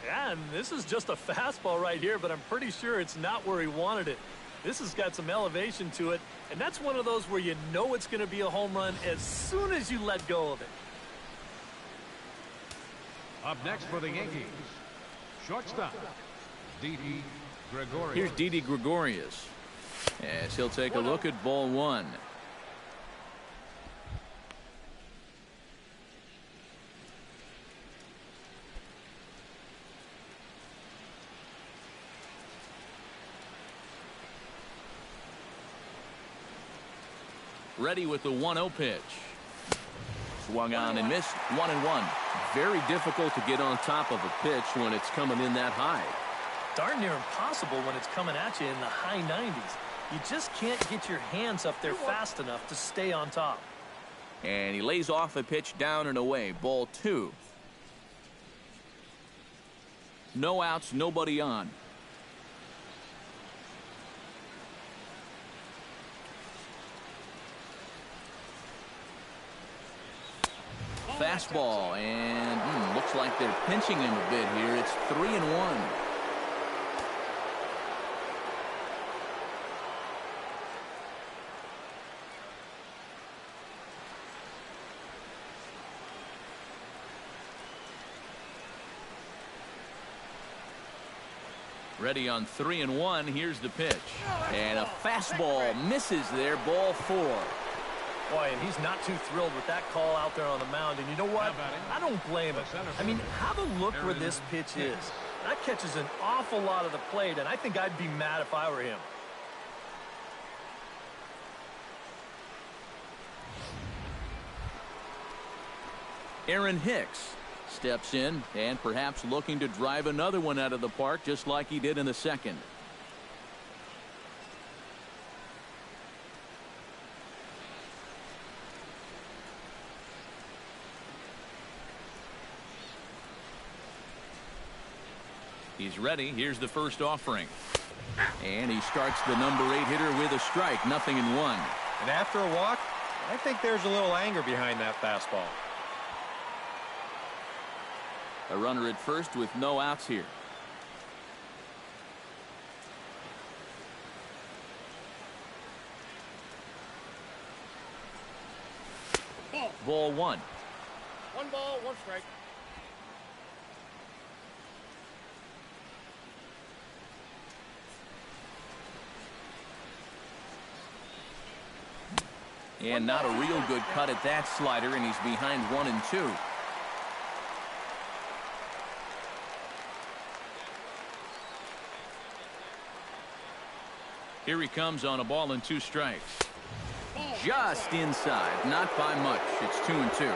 Yeah, and this is just a fastball right here, but I'm pretty sure it's not where he wanted it. This has got some elevation to it, and that's one of those where you know it's going to be a home run as soon as you let go of it. Up next for the Yankees, shortstop, Didi Gregorius. Here's Didi Gregorius as he'll take a look at ball 1. Ready with the 1-0 pitch. Swung on and missed. 1-1. Very difficult to get on top of a pitch when it's coming in that high. Darn near impossible when it's coming at you in the high 90s. You just can't get your hands up there fast enough to stay on top. And he lays off a pitch down and away. Ball 2. No outs, nobody on. fastball, and looks like they're pinching him a bit here. It's 3-1. Ready on 3-1. Here's the pitch. And a fastball misses there. Ball 4. Boy, and he's not too thrilled with that call out there on the mound. And you know what? I don't blame him. I mean, have a look where this pitch is. That catches an awful lot of the plate, and I think I'd be mad if I were him. Aaron Hicks steps in and perhaps looking to drive another one out of the park just like he did in the second. He's ready. Here's the first offering. And he starts the number 8 hitter with a strike. 0-1. And after a walk, I think there's a little anger behind that fastball. A runner at first with no outs here. Ball 1. 1 ball, 1 strike. And not a real good cut at that slider, and he's behind 1-2. Here he comes on a ball and 2 strikes. Just inside, not by much. It's 2-2.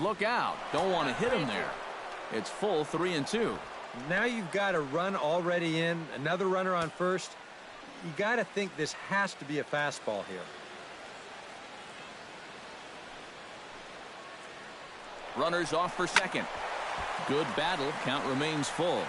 Look out. Don't want to hit him there. It's full 3-2. Now you've got a run already in, another runner on first. You got to think this has to be a fastball here. Runners off for second. Good battle. Count remains full.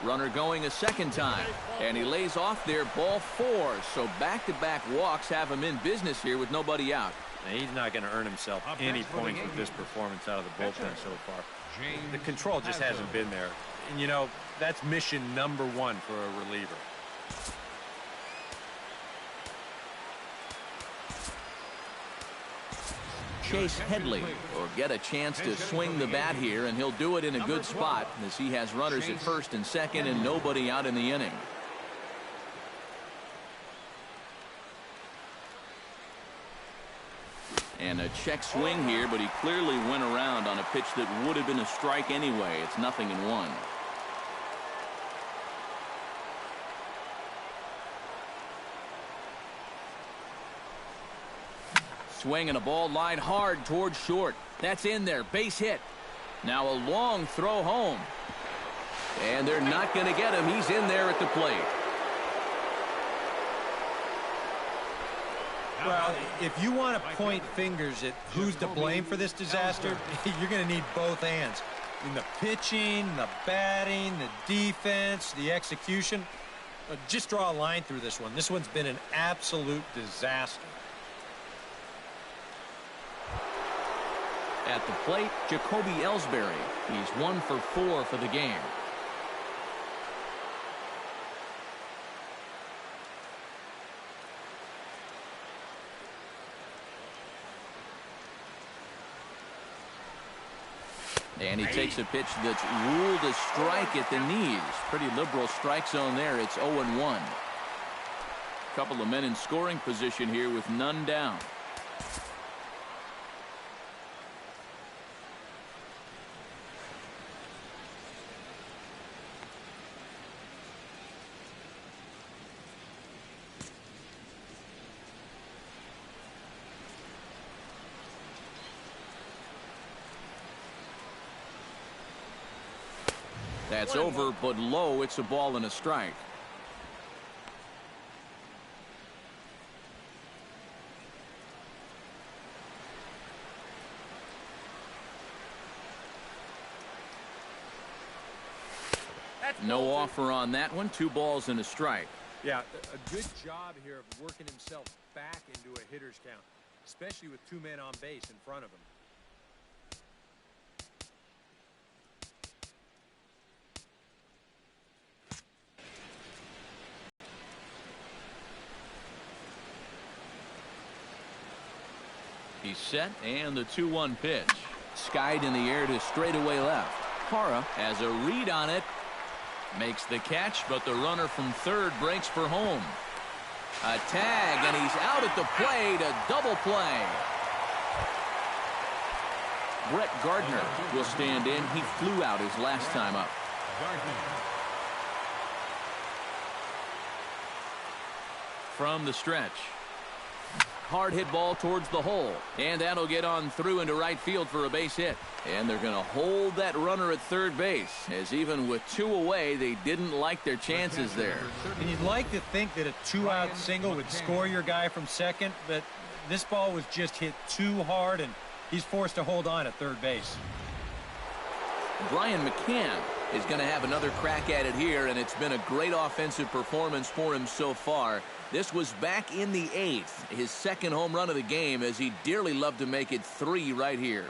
Runner going a second time, and he lays off there. Ball 4. So back-to-back walks have him in business here with nobody out. Now, he's not going to earn himself any points with this performance out of the bullpen so far. The control just hasn't been there. And, you know, that's mission number 1 for a reliever. Chase Headley will get a chance to swing the bat here, and he'll do it in a good spot as he has runners at first and second and nobody out in the inning. And a check swing here, but he clearly went around on a pitch that would have been a strike anyway. It's 0-1. Swing and a ball line hard towards short. That's in there. Base hit. Now a long throw home. And they're not going to get him. He's in there at the plate. Well, if you want to point fingers at who's to blame for this disaster, you're going to need both hands. In the pitching, the batting, the defense, the execution. Just draw a line through this one. This one's been an absolute disaster. At the plate, Jacoby Ellsbury. He's 1 for 4 for the game. And he takes a pitch that's ruled a strike at the knees. Pretty liberal strike zone there. It's 0-1. Couple of men in scoring position here with none down. That's over, but low. It's a ball and a strike. No offer on that one. 2 balls and a strike. Yeah, a good job here of working himself back into a hitter's count, especially with 2 men on base in front of him. He's set, and the 2-1 pitch. Skied in the air to straightaway left. Hara has a read on it. Makes the catch, but the runner from third breaks for home. A tag, and he's out at the plate. A double play. Brett Gardner will stand in. He flew out his last time up. From the stretch. Hard hit ball towards the hole, and that'll get on through into right field for a base hit. And they're going to hold that runner at third base, as even with 2 away, they didn't like their chances there. And you'd like to think that a 2-out single would score your guy from second, but this ball was just hit too hard, and he's forced to hold on at third base. Brian McCann is going to have another crack at it here, and it's been a great offensive performance for him so far. This was back in the 8th, his second home run of the game, as he dearly loved to make it 3 right here.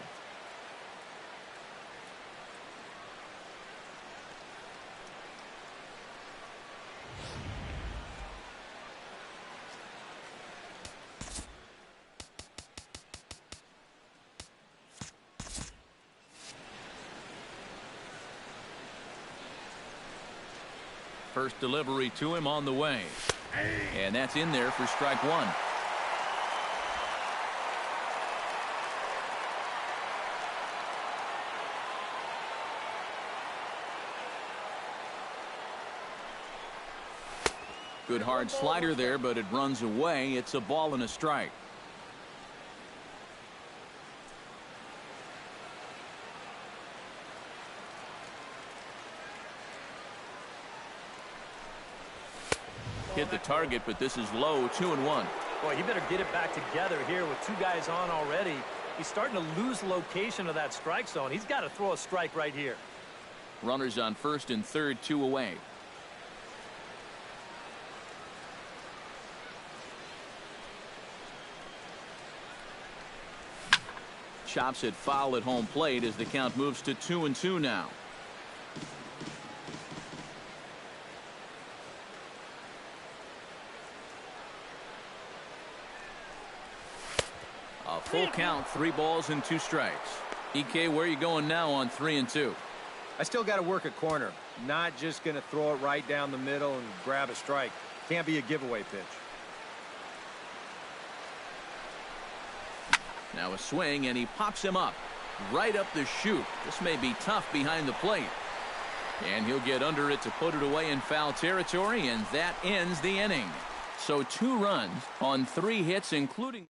First delivery to him on the way. And that's in there for strike 1. Good hard slider there, but it runs away. It's a ball and a strike. Hit the target, but this is low. 2-1. Boy, he better get it back together here with 2 guys on already. He's starting to lose location of that strike zone. He's got to throw a strike right here. Runners on first and third, 2 away. Chops it foul at home plate as the count moves to 2-2 now. A full count, 3 balls and 2 strikes. EK, where are you going now on 3-2? I still got to work a corner. Not just going to throw it right down the middle and grab a strike. Can't be a giveaway pitch. Now a swing, and he pops him up right up the chute. This may be tough behind the plate. And he'll get under it to put it away in foul territory, and that ends the inning. So 2 runs on 3 hits, including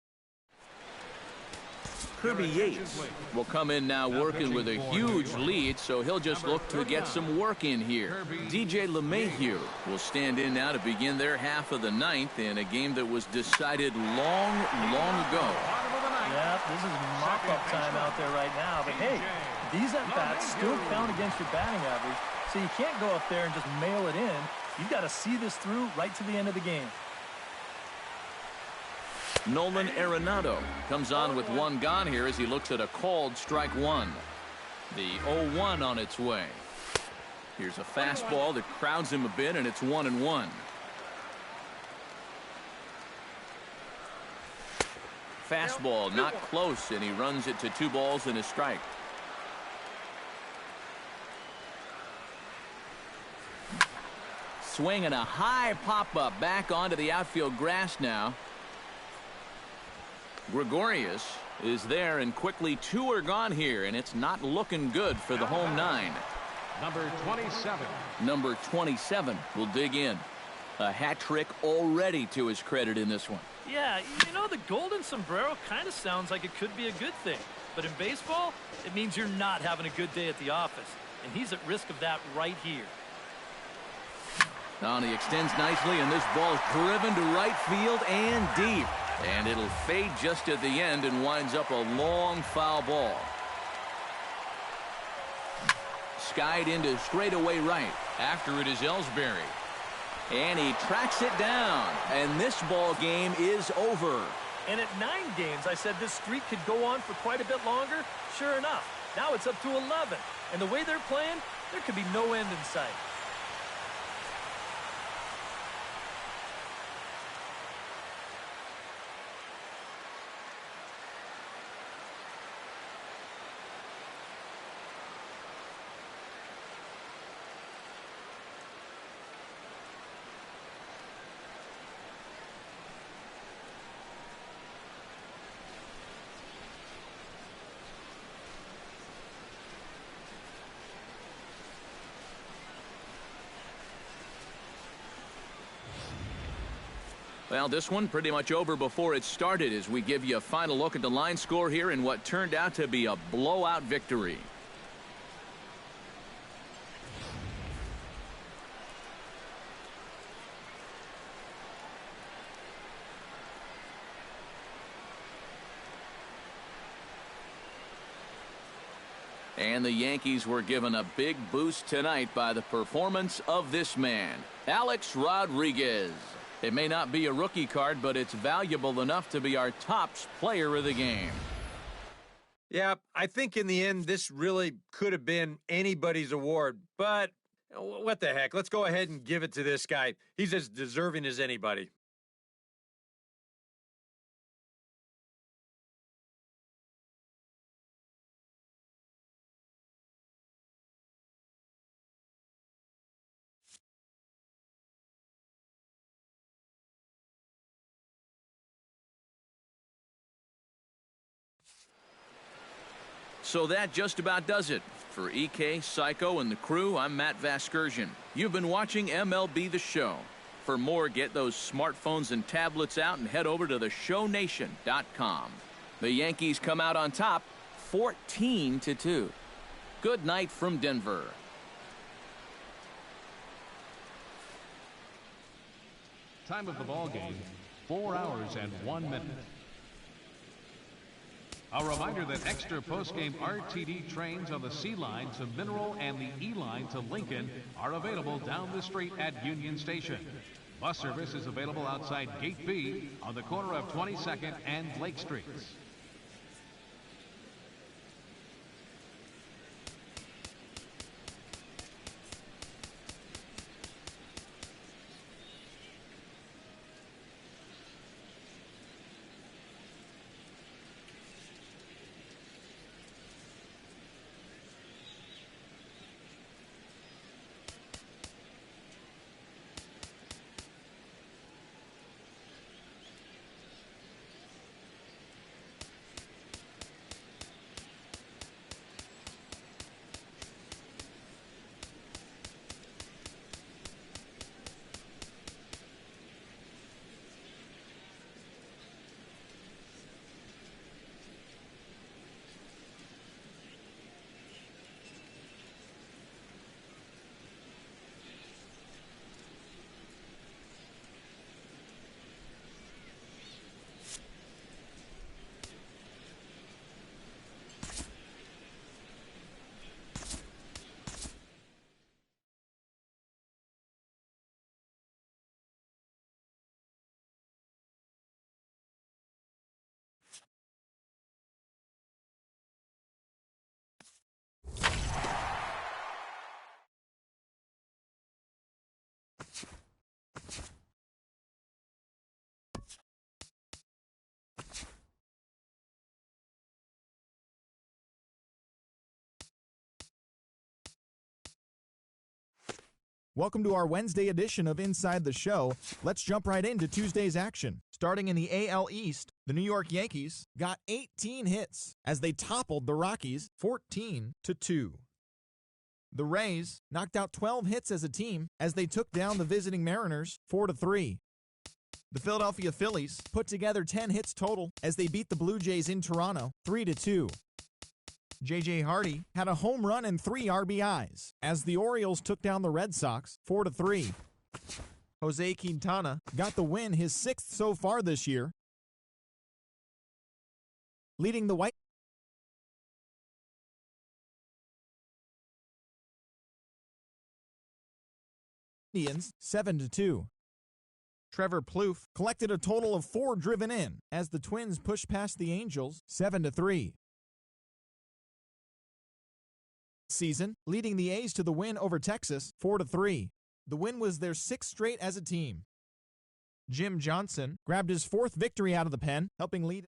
Kirby Yates will come in now working with a huge lead, so he'll just look to get some work in here. DJ LeMahieu will stand in now to begin their half of the 9th in a game that was decided long ago. Yeah, this is mop-up time out there right now, but hey, these at-bats still count against your batting average, so you can't go up there and just mail it in. You've got to see this through right to the end of the game. Nolan Arenado comes on with 1 gone here as he looks at a called strike 1. The 0-1 on its way. Here's a fastball that crowds him a bit, and it's 1-1. Fastball not close, and he runs it to 2 balls and a strike. Swing and a high pop-up back onto the outfield grass now. Gregorius is there, and quickly 2 are gone here, and it's not looking good for the home 9. Number 27. Number 27 will dig in. A hat trick already to his credit in this one. Yeah, you know, the golden sombrero kind of sounds like it could be a good thing. But in baseball, it means you're not having a good day at the office. And he's at risk of that right here. Now he extends nicely, and this ball is driven to right field and deep. And it'll fade just at the end and winds up a long foul ball. Skied into straightaway right. After it is Ellsbury. And he tracks it down. And this ball game is over. And at 9 games, I said this streak could go on for quite a bit longer. Sure enough, now it's up to 11. And the way they're playing, there could be no end in sight. Well, this one pretty much over before it started as we give you a final look at the line score here in what turned out to be a blowout victory. And the Yankees were given a big boost tonight by the performance of this man, Alex Rodriguez. It may not be a rookie card, but it's valuable enough to be our top player of the game. Yeah, I think in the end, this really could have been anybody's award. But what the heck? Let's go ahead and give it to this guy. He's as deserving as anybody. So that just about does it. For EK, Psycho, and the crew, I'm Matt Vasgersian. You've been watching MLB The Show. For more, get those smartphones and tablets out and head over to theshownation.com. The Yankees come out on top 14-2. Good night from Denver. Time of the ball game, 4 hours and 1 minute. A reminder that extra postgame RTD trains on the C line to Mineral and the E line to Lincoln are available down the street at Union Station. Bus service is available outside Gate B on the corner of 22nd and Lake Streets. Welcome to our Wednesday edition of Inside the Show. Let's jump right into Tuesday's action. Starting in the AL East, the New York Yankees got 18 hits as they toppled the Rockies 14-2. The Rays knocked out 12 hits as a team as they took down the visiting Mariners 4-3. The Philadelphia Phillies put together 10 hits total as they beat the Blue Jays in Toronto 3-2. J.J. Hardy had a home run and 3 RBIs as the Orioles took down the Red Sox 4-3. Jose Quintana got the win, his 6th so far this year, leading the White Indians 7-2. Trevor Plouffe collected a total of 4 driven in as the Twins pushed past the Angels 7-3. Season, leading the A's to the win over Texas 4-3. The win was their 6th straight as a team. Jim Johnson grabbed his 4th victory out of the pen, helping lead